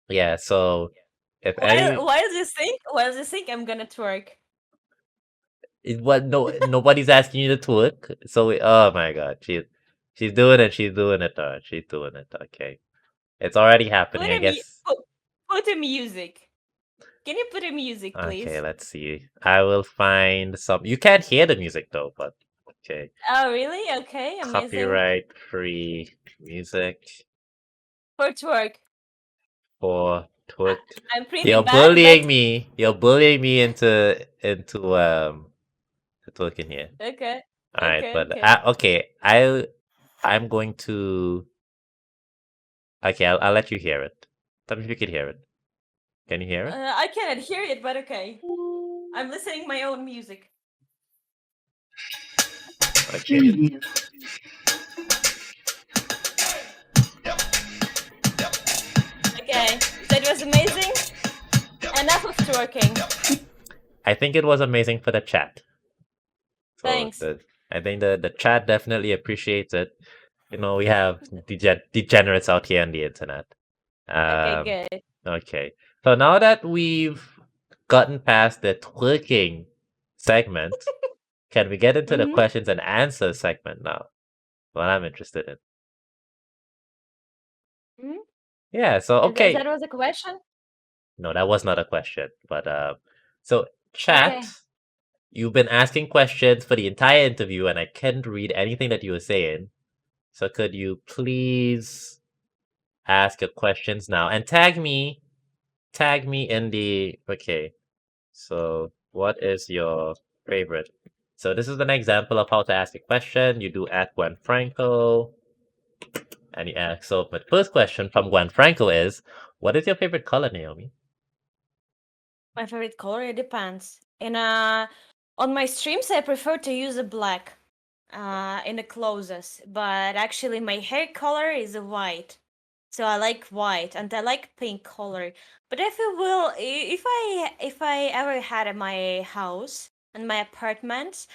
Yeah, so if While any while you think, I'm gonna twerk. it was nobody's asking you to twerk. So oh my god, she's doing it, she's doing it, she's doing it. Okay. It's already happening, Put I a mu- guess. put, put a music. Can you put a music, Okay, please? let's see. I will find some. You can't hear the music though, but okay. Oh, really? Okay, amazing. Copyright free music For twerk. for I, twerk. I'm pretty You're bad, bullying but me. You're bullying me into twerking here. okay. All right, Okay, but okay. okay. I'm going to. Okay, I'll let you hear it. Tell me if you can hear it. Can you hear it? I cannot hear it, but okay. I'm listening my own music. Okay. Okay, that was amazing. Enough of twerking. I think it was amazing for the chat. So Thanks. I think the chat definitely appreciates it. You know, we have degenerates out here on the internet. Okay, Um, good. okay. So now that we've gotten past the twerking segment, can we get into the Mm-hmm. questions and answers segment now? What I'm interested in. Mm-hmm. Yeah, so And that okay. was a question? No, that was not a question. But so chat, Okay. you've been asking questions for the entire interview and I couldn't read anything that you were saying. So could you please ask your questions now and tag me in the okay. So what is your favorite? So this is an example of how to ask a question. You do at Gwen Franco and you ask. So my first question from Gwen Franco is, what is your favorite color, Naomi? My favorite color, it depends. On my streams I prefer to use a black in the clothes, but actually my hair color is a white. So I like white and I like pink color. But if I ever had my house and my apartment,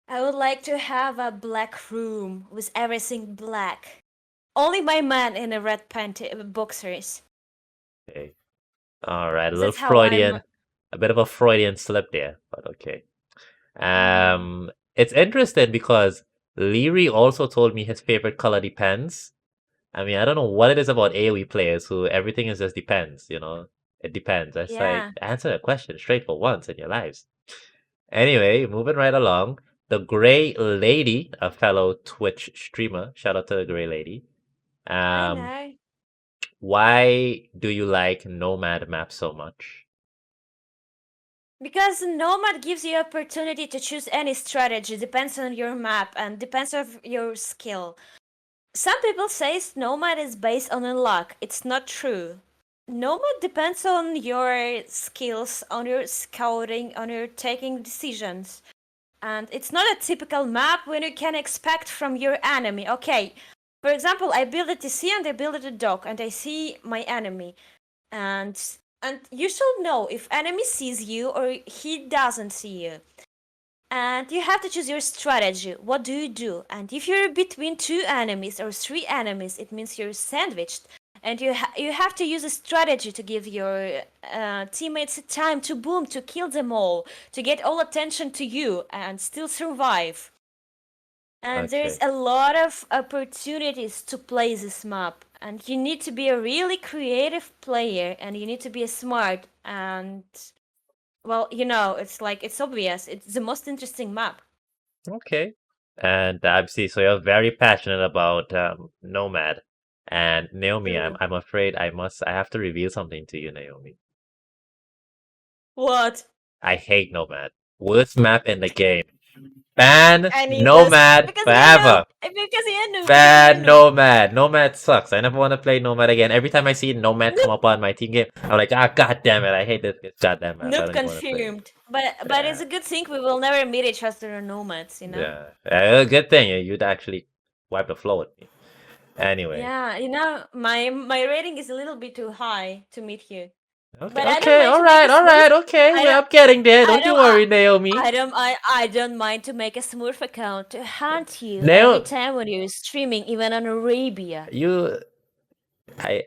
I would like to have a black room with everything black. Only my man in a red boxers. Okay. All right, a little That's how I'm. Freudian, a bit of a Freudian slip there, but okay. Mhm. It's interesting because Leary also told me his favorite color depends. I mean, I don't know what it is about AoE players who everything is just depends, you know? It depends. It's like Yeah, answer a question straight for once in your lives. Anyway, moving right along. The Gray Lady, a fellow Twitch streamer, shout out to the Gray Lady. I Um, know. why do you like Nomad map so much? Because Nomad gives you opportunity to choose any strategy, depends on your map and depends on your skill. Some people say Nomad is based on luck. It's not true. Nomad depends on your skills, on your scouting, on your taking decisions. And it's not a typical map when you can expect from your enemy. Okay, for example, I build a TC and I build a dock and I see my enemy. And you should know if enemy sees you or he doesn't see you. and you have to choose your strategy. What do you do? And if you're between two enemies or three enemies, it means you're sandwiched. And you have to use a strategy to give your teammates time to boom, to kill them all, to get all attention to you and still survive. And there's Okay. a lot of opportunities to play this map. And you need to be a really creative player, and you need to be smart. And well, it's like it's obvious. It's the most interesting map. Okay. And I see. So you're very passionate about Nomad. And Naomi, I'm True. I'm afraid I have to reveal something to you, Naomi. What? I hate Nomad. Worst map in the game. Ban I need this Nomad because you're a noob. forever. Because you're a noob. Because you're a Ban noob. Nomad. Nomad sucks. I never want to play Nomad again. Every time I see Nomad come Noob, up on my team game, I'm like, ah, god damn it, I hate this goddamn map. I noob don't even want to play it. confirmed. But it's Yeah, a good thing we will never meet each other on nomads. yeah. Good thing you'd actually wipe the floor with me. Anyway. Yeah, my rating is a little bit too high to meet you. Okay, But I don't okay, mind to make a all smooth. right, okay. I Well, don't. I'm getting there. I Don't you don't. worry, Naomi. I don't mind to make a smooth account to hunt you every Naomi, time when you're streaming, even on Arabia. you, I.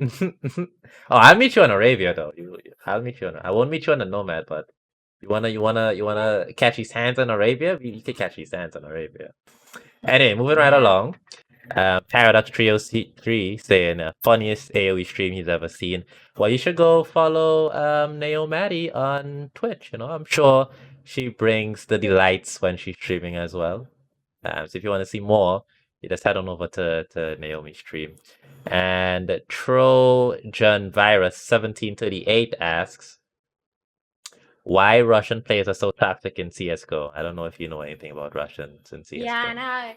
Oh, I'll meet you on Arabia though. I'll meet you on. I won't meet you on the Nomad, but you Yeah. wanna catch his hands on Arabia? You can catch his hands on Arabia. Anyway, moving right Yeah. along. Paradox Trio 3 saying funniest AoE stream he's ever seen. Well, you should go follow Naomadi on Twitch. I'm sure she brings the delights when she's streaming as well. So if you want to see more, you just head on over to Naomi's stream. And Trojan Virus 1738 asks, why Russian players are so toxic in CSGO? I don't know if you know anything about Russians in Yeah, I CSGO. know.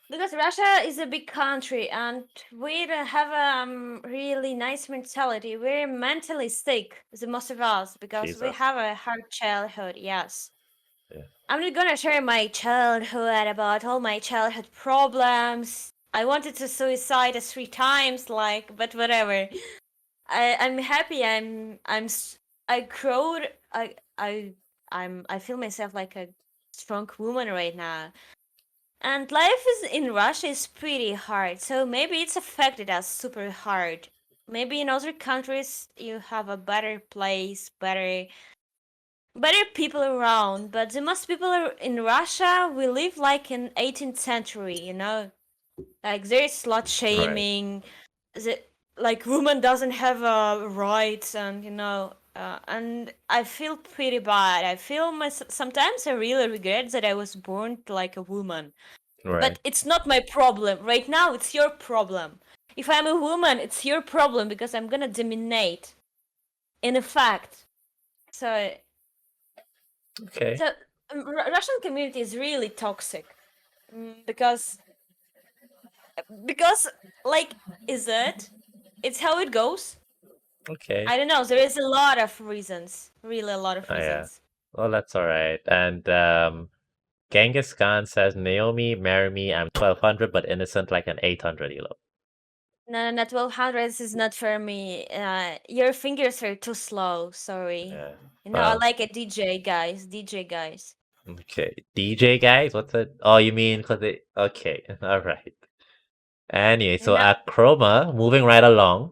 Because Russia is a big country and we don't have a really nice mentality. We're mentally sick, the most of us, because we Jesus. have a hard childhood, yes. Yeah. I'm not gonna share my childhood about all my childhood problems. I wanted to suicide 3 times, but whatever. I'm happy. I growed. I feel myself like a strong woman right now. And life is in Russia is pretty hard, so maybe it's affected us super hard. Maybe in other countries you have a better place, better people around, but the most people are in Russia, we live like in 18th century. Like there's slut Right. shaming, the like woman doesn't have rights, and I feel pretty bad. I feel sometimes I really regret that I was born like a woman. Right. But it's not my problem. Right now it's your problem. If I'm a woman, it's your problem because I'm gonna dominate. In a fact. So Okay. so Russian community is really toxic. Because like is it? It's how it goes. Okay. I don't know. There is a lot of reasons. Really a lot of Oh, yeah. reasons. Well, that's all right. And Genghis Khan says, Naomi, marry me. I'm 1200, but innocent like an 800 elo. No, no, 1200 is not for me. Your fingers are too slow. Sorry. Yeah. I Well, like a DJ, guys. DJ, guys. okay. DJ guys, what's it? Oh, you mean because it? Okay. All right. Anyway, You so know, Chroma, moving right along.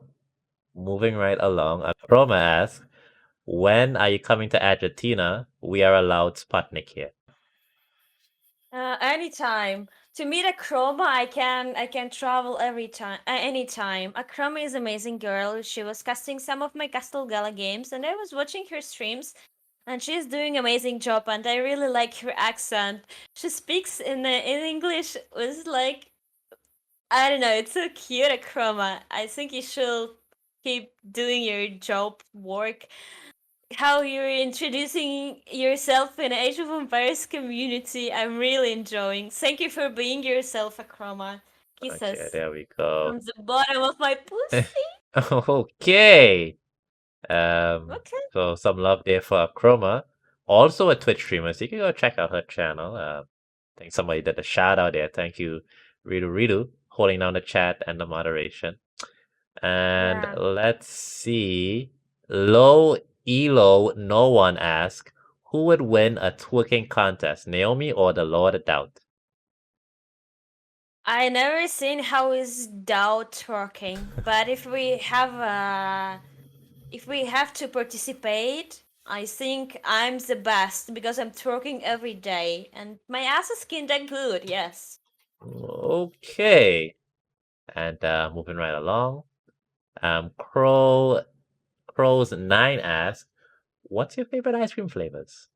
Moving right along. Chroma asks, when are you coming to Argentina? We are allowed Sputnik here. anytime. To meet a Chroma, I can travel every time, anytime. A Chroma is amazing girl. She was casting some of my Castle Gala games, and I was watching her streams. And she's doing amazing job, and I really like her accent. She speaks in English with like I don't know, it's so cute, Chroma. I think you should keep doing your job work. How you're introducing yourself in Age of Empires community, I'm really enjoying. Thank you for being yourself, Chroma. Okay, Kisses there we go. from the bottom of my pussy. Okay. Okay. So some love there for Chroma. Also a Twitch streamer, so you can go check out her channel. I think somebody did a shout out there. Thank you, Ridu Ridu, holding down the chat and the moderation. And Yeah. let's see. Low Elo, no one asked, who would win a twerking contest, Naomi or the Lord of Doubt? I never seen how is doubt working, but if we have to participate, I think I'm the best because I'm twerking every day and my ass is kinda good, yes. Okay. And moving right along. Crow's 9 asks, what's your favorite ice cream flavors?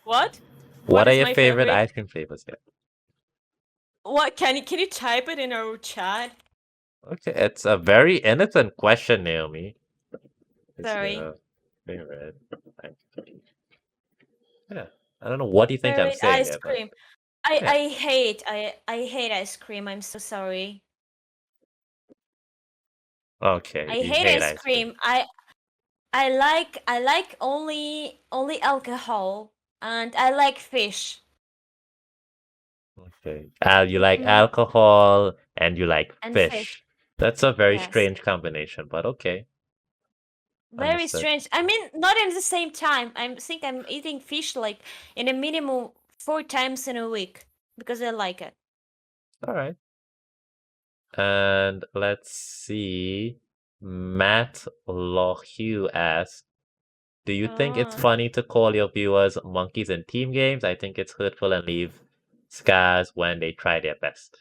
What? What What are is your my favorite favorite? ice cream flavors? Yeah. What can you type it in our chat? Okay, it's a very innocent question, Naomi. Is Sorry. your favorite ice cream? Yeah. I don't know what you think I'm Favorite saying ice there, but cream. yeah. I hate ice cream. I'm so sorry. Okay, I you hate hate ice ice cream. cream. I like only alcohol and I like fish. Okay. You like Mm-hmm. alcohol and you like And fish. fish. That's a very Yes. strange combination, but okay. Very Understood. strange. I mean, not in the same time. I think I'm eating fish like in a minimum 4 times in a week because I like it. All right. And let's see. Matt Lochue asks, do you think it's Oh. funny to call your viewers monkeys in team games? I think it's hurtful and leave scars when they try their best.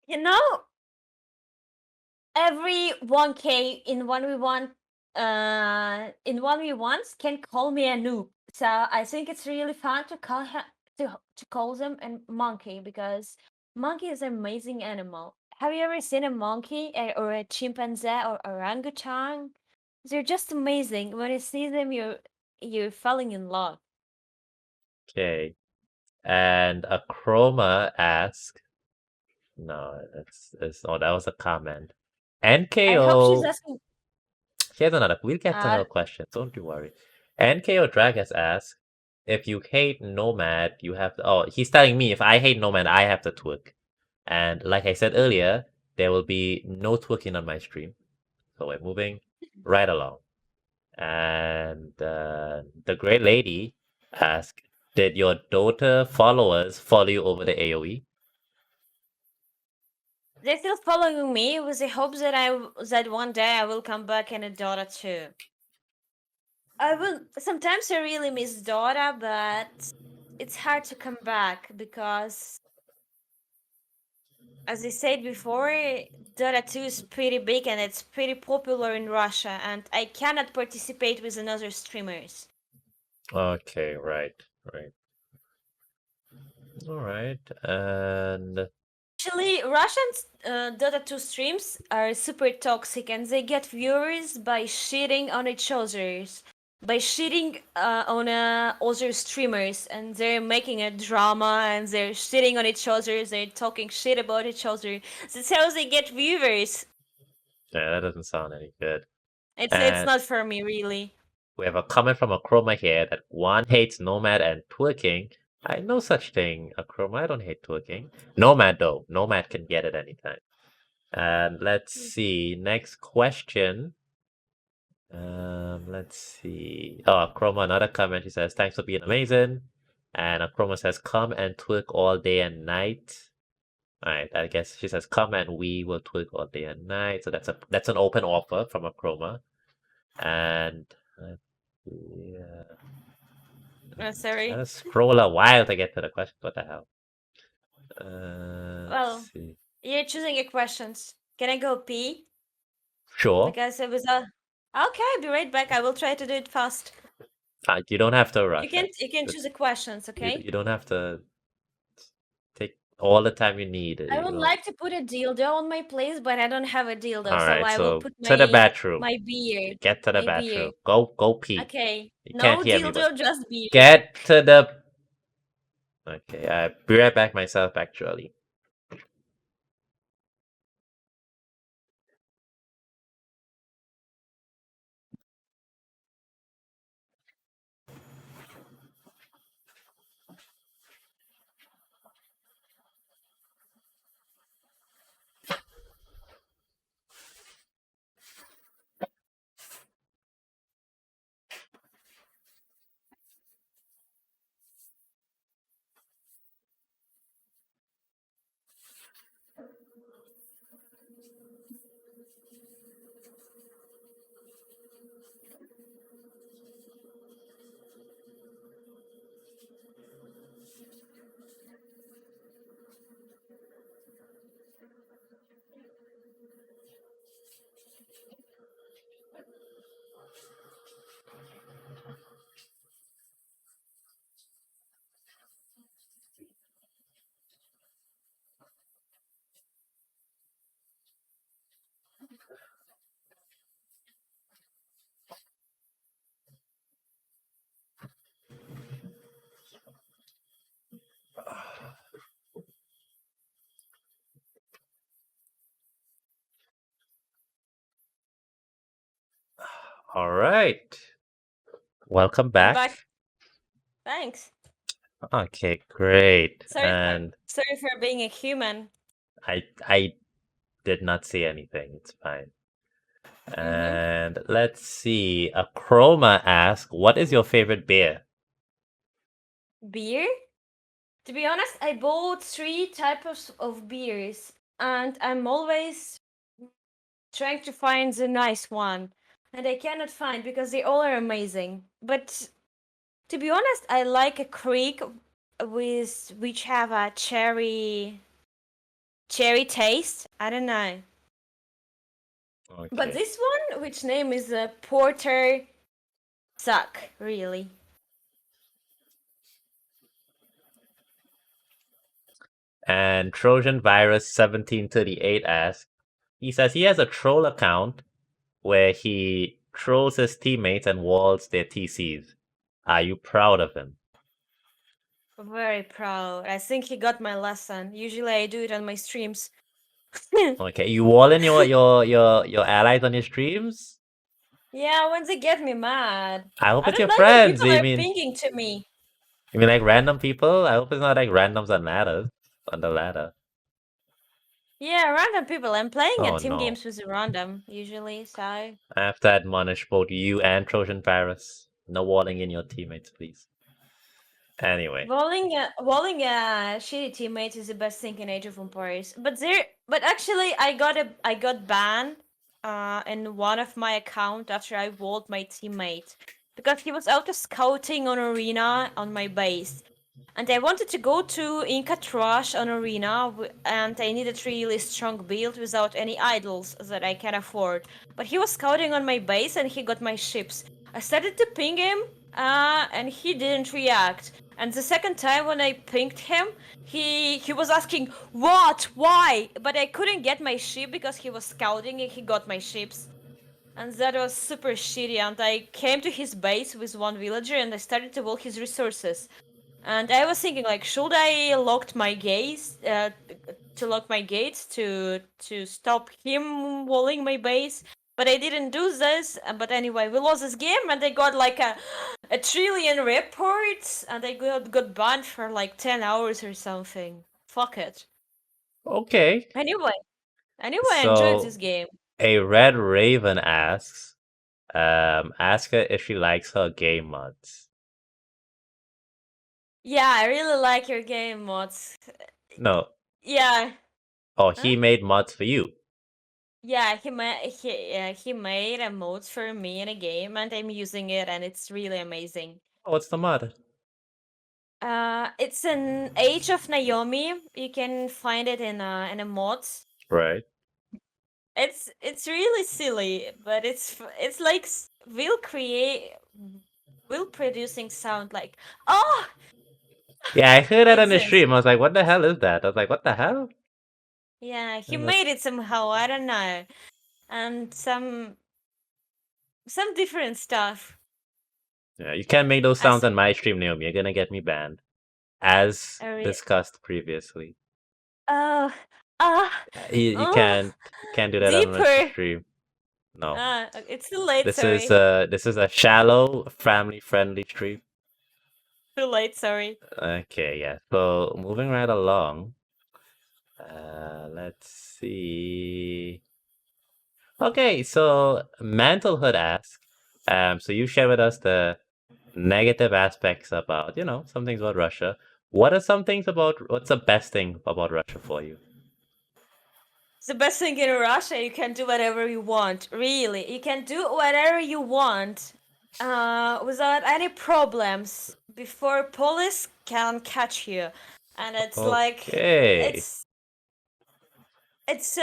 You know, every 1K in 1v1s can call me a noob. So I think it's really fun to to call them a monkey because monkey is an amazing animal. Have you ever seen a monkey or a chimpanzee or orangutan? They're just amazing. When you see them, you're falling in love. Okay. And a Chroma asks, no, it's oh, that was a comment. I hope she's NKO, asking. here's another. We'll get to Uh, her question. Don't you worry. NKO Drag has asked, if you hate Nomad, you have to. Oh, he's telling me if I hate Nomad, I have to twerk. And like I said earlier, there will be no twerking on my stream. So we're moving right along. And the great lady asked, did your daughter followers follow you over the AoE? they're still following me with the hopes that that one day I will come back in a Dota 2. I will sometimes I really miss Dota, but it's hard to come back because as I said before, Dota 2 is pretty big and it's pretty popular in Russia and I cannot participate with another streamers. Okay, right, right. All right. And Actually, Russian Dota 2 streams are super toxic and they get viewers by shitting on each other's. By shitting on other streamers and they're making a drama and they're shitting on each other, they're talking shit about each other. That's how they get viewers. yeah, that doesn't sound any good. It's And not for me really. we have a comment from a Chroma here that one hates Nomad and twerking. I no such thing, a Chroma. I don't hate twerking. Nomad though. Nomad can get it anytime. And let's see. Next question. Let's see. Oh, Chroma, another comment. She says, thanks for being amazing. And Chroma says, come and twerk all day and night. All right, I guess she says, come and we will twerk all day and night. So that's an open offer from a Chroma. And yeah, Sorry. gotta scroll a while to get to the question. What the hell? Let's Well, see. you're choosing your questions. Can I go pee? Sure. Because it was a. Okay, I'll be right back. I will try to do it fast. You don't have to rush it. You can choose the questions, okay? You don't have to take all the time you need. I You would know. like to put a dildo on my place, but I don't have a dildo, All so right, I will so put to the bathroom. my beard. Get to the My beard. bathroom. Go pee. Okay. You can't No hear me, but dildo, just beard. get to the. Okay, I'll be right back myself, actually. All right. Welcome I'm back. back. Thanks. Okay, great. Sorry for And sorry for being a human. I did not see anything. It's fine. Mm-hmm. And let's see. A Chroma asks, "What is your favorite beer?" Beer? To be honest, I bought three types of beers, and I'm always trying to find the nice one, and I cannot find because they all are amazing. But to be honest, I like a creek with which have a cherry taste. I don't know. But Okay. this one, which name is a porter, suck really. And Trojan Virus 1738 asks, he says he has a troll account where he trolls his teammates and walls their TCs. Are you proud of him? Very proud. I think he got my lesson. Usually I do it on my streams. Okay, you walling your allies on your streams? Yeah, when they get me mad. I hope I it's your don't like when friends. people are pinging to me. You mean like random people? I hope it's not like randoms on ladders on the ladder. Yeah, random people. I'm playing Oh at team no. games with random usually, so I have to admonish both you and Trojan Virus. No walling in your teammates, please. Anyway. walling shitty teammates is the best thing in Age of Empires. But actually, I got banned in one of my account after I walled my teammate because he was out scouting on arena on my base. And I wanted to go to Inca Trash on Arena, and I needed really strong build without any idols that I can afford. But he was scouting on my base, and he got my ships. I started to ping him, and he didn't react. And the second time when I pinged him, he was asking what, why, but I couldn't get my ship because he was scouting, and he got my ships. And that was super shitty. And I came to his base with one villager, and I started to wall his resources. And I was thinking, like, should I lock my gates to lock my gates to stop him walling my base? But I didn't do this. But anyway, we lost this game, and I got like a trillion reports, and I got banned for like 10 hours or something. Fuck it. Okay. Anyway, I enjoyed this So game. a Red Raven asks, ask her if she likes her game mods. Yeah, I really like your game mods. No. Yeah. Oh, Huh? he made mods for you. Yeah, he made a mode for me in a game, and I'm using it, and it's really amazing. Oh, what's the mod? It's an Age of Naomi. You can find it in a mod. Right. It's really silly, but it's like will producing sound like oh Yeah, I heard that like on the this. stream. I was like, what the hell is that? I was like, what the hell? Yeah, he And that- made it somehow. I don't know, and some different stuff. Yeah, you can't make those sounds As on my stream, Naomi. You're gonna get me banned. As a re- discussed previously. oh ah You oh can't do that on a deeper. stream. No. It's too late. This is Sorry, a shallow, family friendly stream. too late. Sorry. Okay, yeah. So moving right along. Let's see. Okay, so Mantlehood asks, so you share with us the negative aspects about, some things about Russia. What are some things about, what's the best thing about Russia for you? It's the best thing in Russia. You can do whatever you want. Really, you can do whatever you want, without any problems. Before police can catch you, and it's like Okay. it's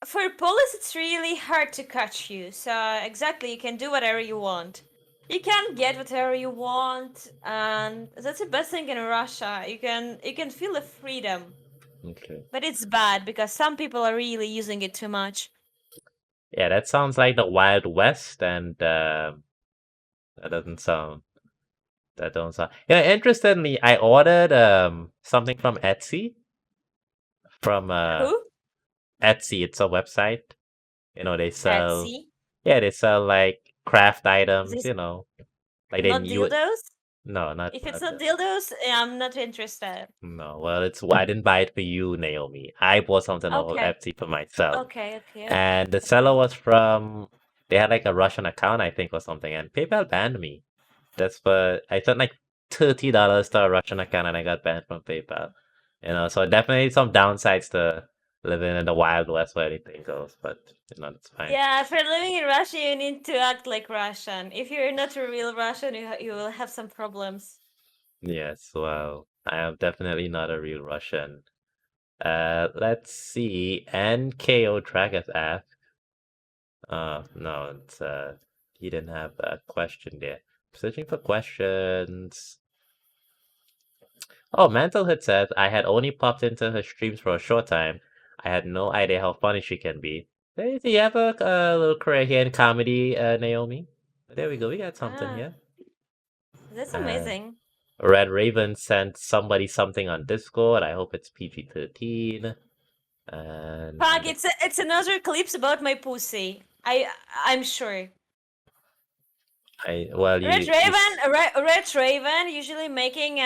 for police it's really hard to catch you. So exactly, you can do whatever you want. You can get whatever you want, and that's the best thing in Russia. You can feel the freedom. Okay. But it's bad because some people are really using it too much. Yeah, that sounds like the Wild West, and that doesn't sound. That don't sound. Yeah, interestingly, I ordered something from Etsy. From Who? Etsy, it's a website. They sell. Etsy. Yeah, they sell like craft items, This like not then you would. dildos. No, If it's not not that. dildos, I'm not interested. No, well, I didn't buy it for you, Naomi. I bought something off of Okay, Etsy for myself, okay, okay, and okay, the seller okay. was from. They had like a Russian account, I think, or something, and PayPal banned me. That's for I sent like $30 to a Russian account, and I got banned from PayPal. So definitely some downsides to living in the Wild West where anything goes, but it's fine. Yeah, for living in Russia, you need to act like Russian. If you're not a real Russian, you will have some problems. Yes, well, I am definitely not a real Russian. Let's see. NKO Trackers asked. No, he didn't have a question there. Searching for questions. Oh, Mantelhood says, I had only popped into her streams for a short time. I had no idea how funny she can be. Hey, do you have a little career here in comedy, Naomi? There we go. We got something Ah, here. that's Uh, amazing. Red Raven sent somebody something on Discord. I hope it's PG-13. Fuck, And it's another clips about my pussy. I'm sure. well, Red Raven usually making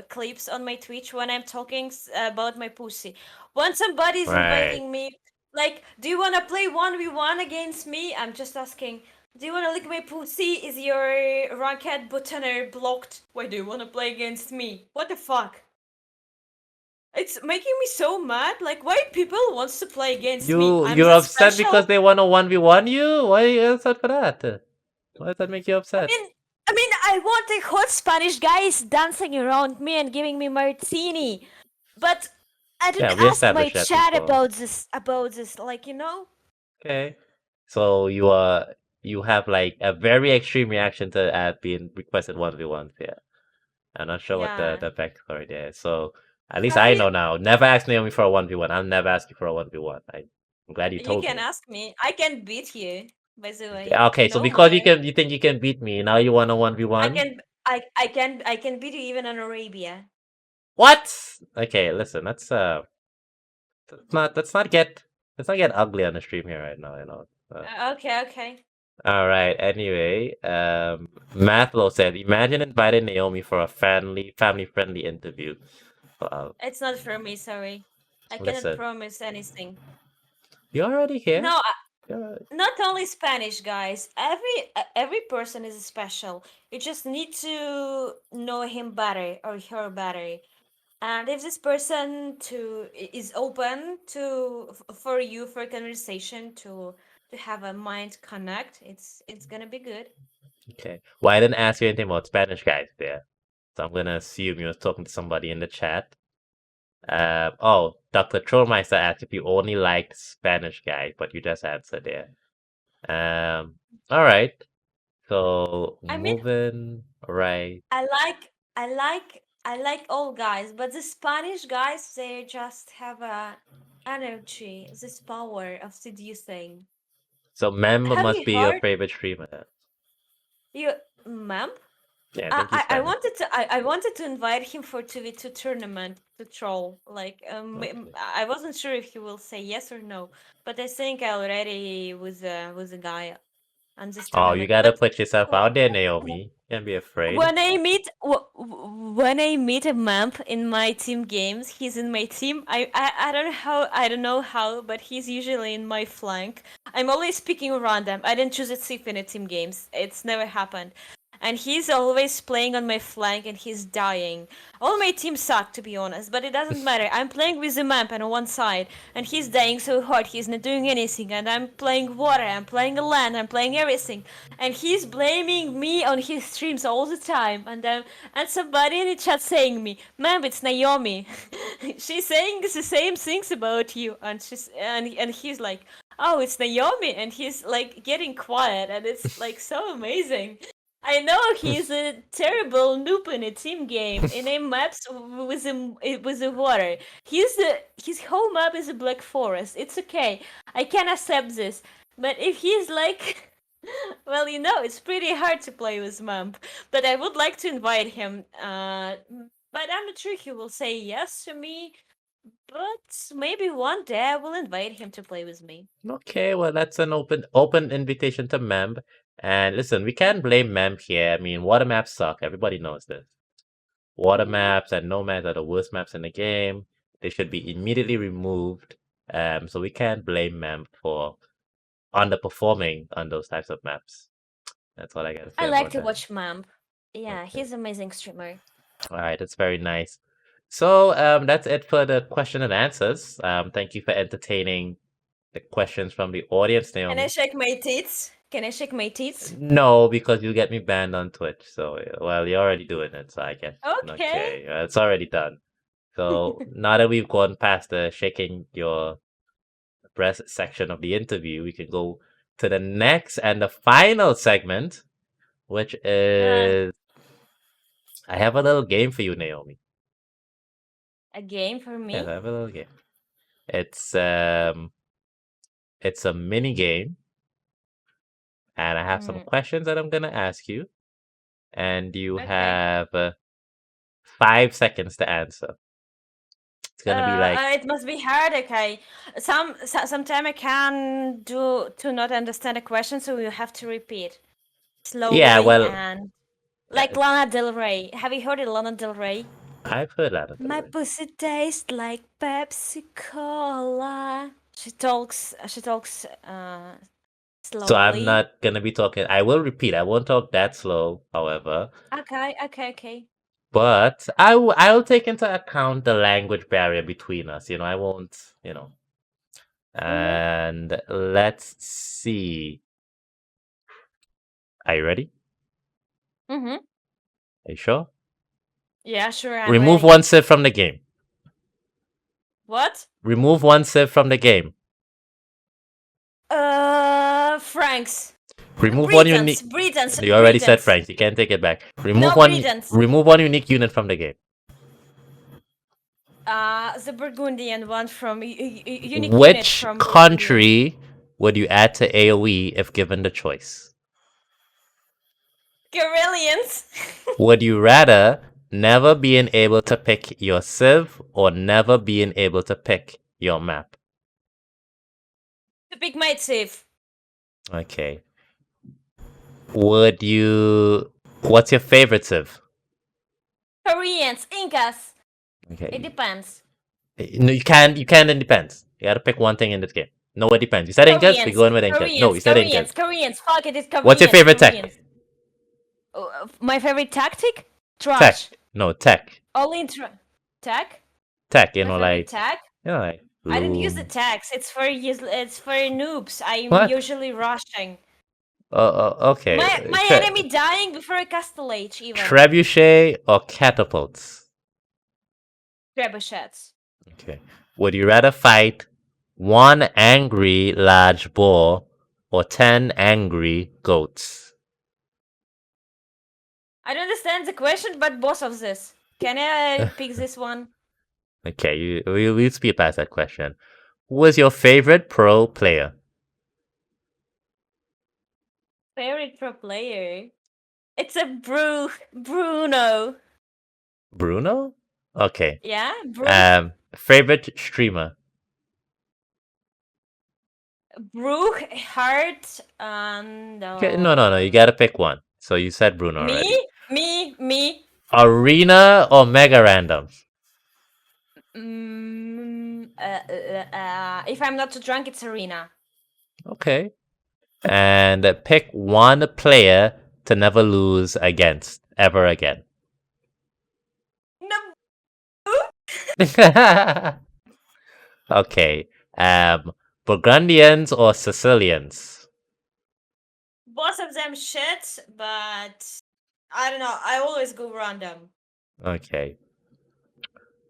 clips on my Twitch when I'm talking about my pussy. When somebody's right. inviting me, like, do you wanna play 1v1 against me? I'm just asking, do you wanna lick my pussy? Is your ranked buttoner blocked? Why do you wanna play against me? What the fuck? It's making me so mad. Like, why people wants to play against me? I'm You're that upset because special? they want to 1v1 you? Why are you upset for that? Why does that make you I upset? mean, I want a hot Spanish guys dancing around me and giving me martini, but I Yeah, didn't we ask my established that chat before. about this. Like, Okay. So you have like a very extreme reaction to being requested 1v1. Yeah. I'm not sure what the Yeah. backstory there is. So at least Have I you? know now. Never ask Naomi for a 1v1. I'll never ask you for a 1v1. I'm glad you You told can me. ask me. I can beat you. By the way, Yeah, okay, so no because more. you think you can beat me, now you want a I 1v1? can. I can beat you even on Arabia. What? Okay, listen, let's not get ugly on the stream here right now. Okay. Okay. All right. Anyway, Mathlo said, imagine inviting Naomi for a family friendly interview. Well, It's not for me. Sorry. I cannot listen, promise anything. you're already here. No, You're, not only Spanish guys. Every person is special. You just need to know him better or her better. And if this person is open for you for conversation to have a mind connect, it's gonna be good. okay. Well, I didn't ask you anything about Spanish guys there, so I'm gonna assume you were talking to somebody in the chat. Oh, Dr. Trollmeister asked if you only liked Spanish guys, but you just answered there. All right. So I mean, moving right. I like all guys, but the Spanish guys they just have a energy, this power of seducing. So Mem Have must you be your heard favorite streamer. you, ma'am? Yeah, I think he's Spanish. I wanted to invite him for 2v2 tournament to troll. Like Okay. I wasn't sure if he will say yes or no, but I think I already was a guy on this Oh, you tournament. gotta But put yourself w- out there, w- Naomi. Can't be afraid. when I meet a map in my team games, he's in my team. I don't know how, but he's usually in my flank. I'm always picking random. I didn't choose a Sif in a team games. It's never happened. And he's always playing on my flank and he's dying. All my teams suck, to be honest, but it doesn't matter. I'm playing with the map on one side and he's dying so hard, he's not doing anything. And I'm playing water, I'm playing land, I'm playing everything. And he's blaming me on his streams all the time. And somebody in the chat saying me, "Ma'am, it's Naomi." She's saying the same things about you, and he's like, "Oh, it's Naomi," and he's like getting quiet, and it's like so amazing. I know he's a terrible noob in a team game in a maps with a water. His whole map is a black forest. It's okay. I can accept this. But if he's like well, it's pretty hard to play with Mump. But I would like to invite him. But I'm not sure he will say yes to me. But maybe one day I will invite him to play with me. Okay, well, that's an open invitation to Mem. And listen, we can't blame Mem here. I mean, water maps suck. Everybody knows this. Water Mm-hmm. maps and nomads are the worst maps in the game. They should be immediately removed. So we can't blame Mem for underperforming on those types of maps. That's all I gotta I say like about to that. watch Mamp. Yeah, Okay. he's an amazing streamer. All right, that's very nice. So that's it for the question and answers. Thank you for entertaining the questions from the audience, Can I Naomi. shake my teeth? Can I shake my teeth? No, because you'll get me banned on Twitch. So, well, you're already doing it, so I guess. Okay. Okay, it's already done. So now that we've gone past the shaking your breast section of the interview, we can go to the next and the final segment, which Uh, is I have a little game for you, Naomi. a game for Yes, I me? have a little game. It's it's a mini game, and I have some Mm, questions that I'm gonna ask you, and you okay. have 5 seconds to answer. It's gonna be like, It must be hard. Okay. Sometime I can do to not understand a question, so you have to repeat yeah, slowly well, and like uh, Lana Del Rey. Have you heard of Lana Del Rey? I've heard that My already. pussy tastes like Pepsi Cola. She talks So I'm slowly. not gonna be talking. I will repeat. I won't talk that slow, however, Okay. but I will take into account the language barrier between us. I won't. Mhm. And let's see. Are you ready? Mhm. Are you sure? Yeah, sure, I'm Remove ready. one civ from the game. What? Remove one civ from the game. Franks. Remove one Britons, unique. Britons, You already said Britons. Franks. You can't take it back. No Britons. Remove one unique unit from the game. The Burgundian one from unique unit Which from Burgundian. country would you add to AoE if given the choice? Carillions. Would you rather never being able to pick your civ or never being able to pick your map? The big might save. Okay. Would you? What's your favorite civ? Koreans, Incas. It Okay. depends. No, you can't. You can't. It depends. You gotta pick one thing in this game. No, it depends. You said Incas. We Koreans, going with Incas. No, Koreans, you said Incas. Koreans, Koreans. Fuck it, it's What's your Koreans, favorite tech? Koreans. My favorite tactic? Tech. Trash. No, tech. All in tag? Tech. My favorite Like tag? I don't use the loom. tags. It's for noobs. I'm What? usually rushing. Okay. My enemy dying before I cast the Lich even. Trebuchet or catapults? Trebuchets. Okay. Would you rather fight one angry large boar or 10 angry goats? I don't understand the question, but both of this. Can I pick this one? Okay, we'll speed past that question. Who was your favorite pro player? Favorite pro player? It's a Bruno. Bruno? Okay. Yeah, Bruce. Favorite streamer? Brooke, Hart, and Okay, no. You gotta pick one. So you said Bruno me, already. me. Arena or Mega Random? If I'm not too drunk, it's Arena. Okay. And pick one player to never lose against ever again. No, Okay. Burgundians or Sicilians? both of them shit, but I don't know. I always go random. Okay.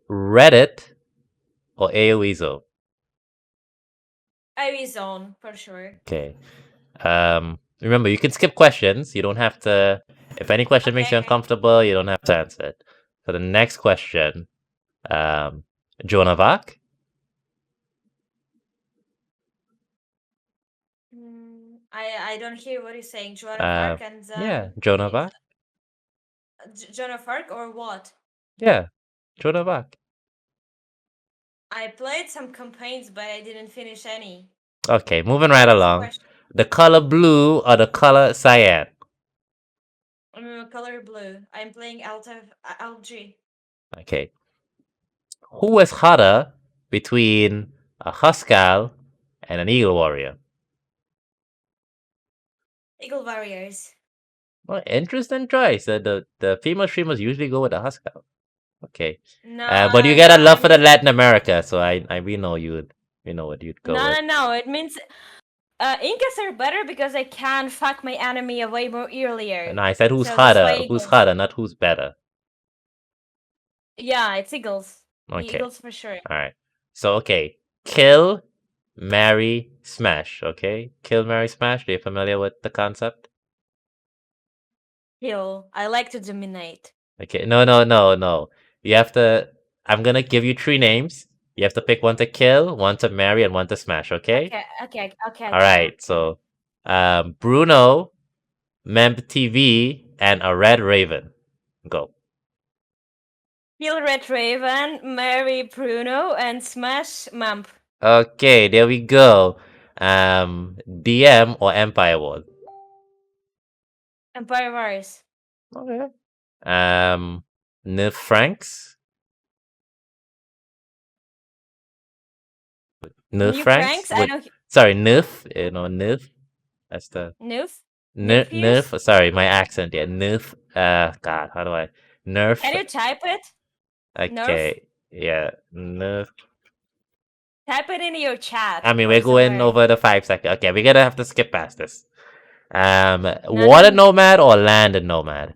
Reddit or AoE Zone? I zone for sure. Okay. Remember, you can skip questions. You don't have to. If any question makes you Okay. uncomfortable, you don't have to answer it. For the next question, Joan of Arc? I don't hear what you're saying. Joan of Arc and Yeah, Joan of Arc. Joan of Arc or what? Yeah, Joan of Arc. I played some campaigns, but I didn't finish any. Okay, moving right What's the along. question? The color blue or the color cyan? Color blue. I'm playing LG. Okay. Who is hotter between a Huskarl and an Eagle Warrior? Eagle Warriors. Well, interesting choice. The female streamers usually go with the Huskarl. Okay. No, But you no, got a love I'm for the just Latin America, so we know we know what you'd go with. no. It means Incas are better because I can fuck my enemy away more earlier. No, I said who's So that's why hotter. Who's Eagles. hotter, not who's better. Yeah, it's Eagles. Okay. Eagles for sure. All right. So okay, kill, marry, smash. Okay, kill, marry, smash. Are you familiar with the concept? Kill. I like to dominate. Okay. No, no, no, no. You have to. I'm gonna give you three names. You have to pick one to kill, one to marry, and one to smash. Okay. Okay, All okay. right. So, Bruno, Memb TV, and a red raven. Go. Kill Red Raven, marry Bruno, and smash Mump. Okay, there we go. DM or Empire Wars. Empire Wars. Okay. Nerf Franks. Nerf New Franks. pranks? I With don't. sorry, Nerf. Nerf. That's the Noof? Nerf. Noofius? Sorry, my accent. Yeah, Nerf. God, how do I Can Nerf? you type it? Nerf? Okay. Yeah, Nerf. Type it in your chat I mean, or we're going somewhere. over the 5 second. Okay, we're gonna have to skip past this. No, no, Water nomad or land nomad?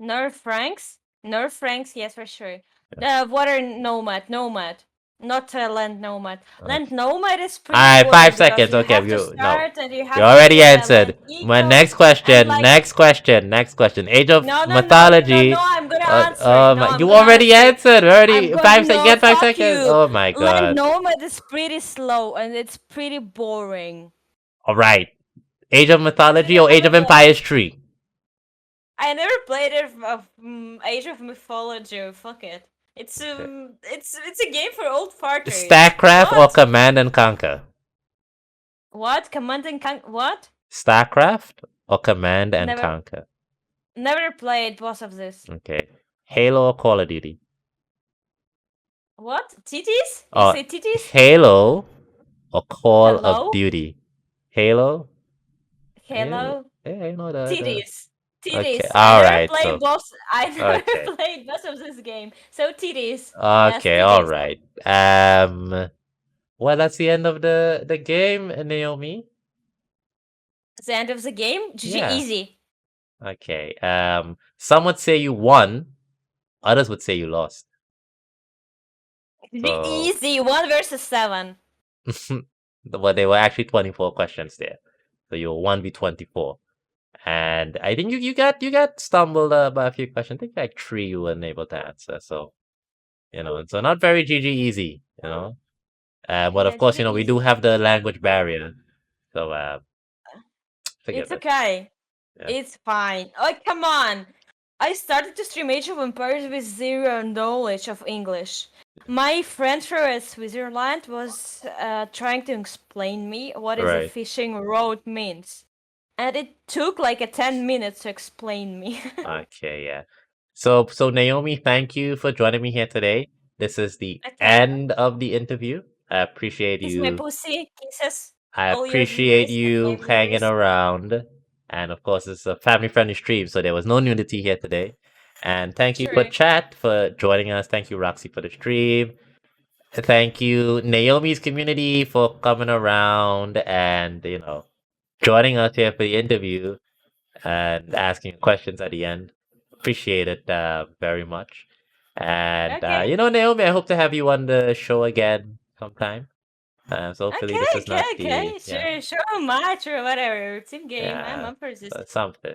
Nerf Franks? Nerf Franks, yes, for sure. Water nomad. Not land nomad. Land Okay. nomad is All pretty right, boring five because seconds. you Okay, have to no. start and you You have to already get a land answered. My eagle next and question. like Next question. Next question. Age of no, mythology. I'm gonna answer. No, I'm You gonna already answer. answered. I'm Already gonna no, Get 5 fuck seconds. you. Oh my Land god. nomad is pretty slow and it's pretty boring. All right. Age of Because mythology you or Age have of like Empires 3? I never played it of Age of Mythology. Fuck it. Okay. It's a game for old farters. StarCraft or What? Command and Conquer? What? Command and what? StarCraft or Command and Never Conquer? never played both of this. Okay. Halo or Call of Duty? What? Titties? You Oh, say titties? Halo or Call of Hello? Duty? Halo? Halo? Hello? Yeah, you know the. Titties. Okay, Titties. I never alright, played so. both. I Okay. never played both of this game. So titties. Yes, Okay, titties. alright. Well, that's the end of the game, Naomi. It's the end of the game. GG Yeah. easy. Okay. Some would say you won, others would say you lost. GG So, easy. 1 versus 7. well, there were actually 24 questions there. So you were 1v24. And I think you got stumbled by a few questions. I think like 3 you weren't able to answer. So, so not very GG easy, But of Yeah, course, GG we do easy. have the language barrier. So, forgive It's us. okay. Yeah. It's fine. Oh, come on. I started to stream Age of Empires with zero knowledge of English. My friend from Switzerland was trying to explain me what is a Right. fishing rod means. And it took like 10 minutes to explain me. Okay, yeah. So Naomi, thank you for joining me here today. This is the Okay. end of the interview. I appreciate Kiss my you. pussy. Kisses. I All your appreciate viewers and you my hanging viewers. around. And of course, it's a family-friendly stream, so there was no nudity here today. And thank you for Sure. chat for joining us. Thank you, Roxy, for the stream. Thank you, Naomi's community, for coming around and joining us here for the interview and asking questions at the end. Appreciate it very much. And Okay. Naomi, I hope to have you on the show again sometime. So hopefully this is not Okay. Sure, show a match or whatever. Team game. I'm yeah up for this. something.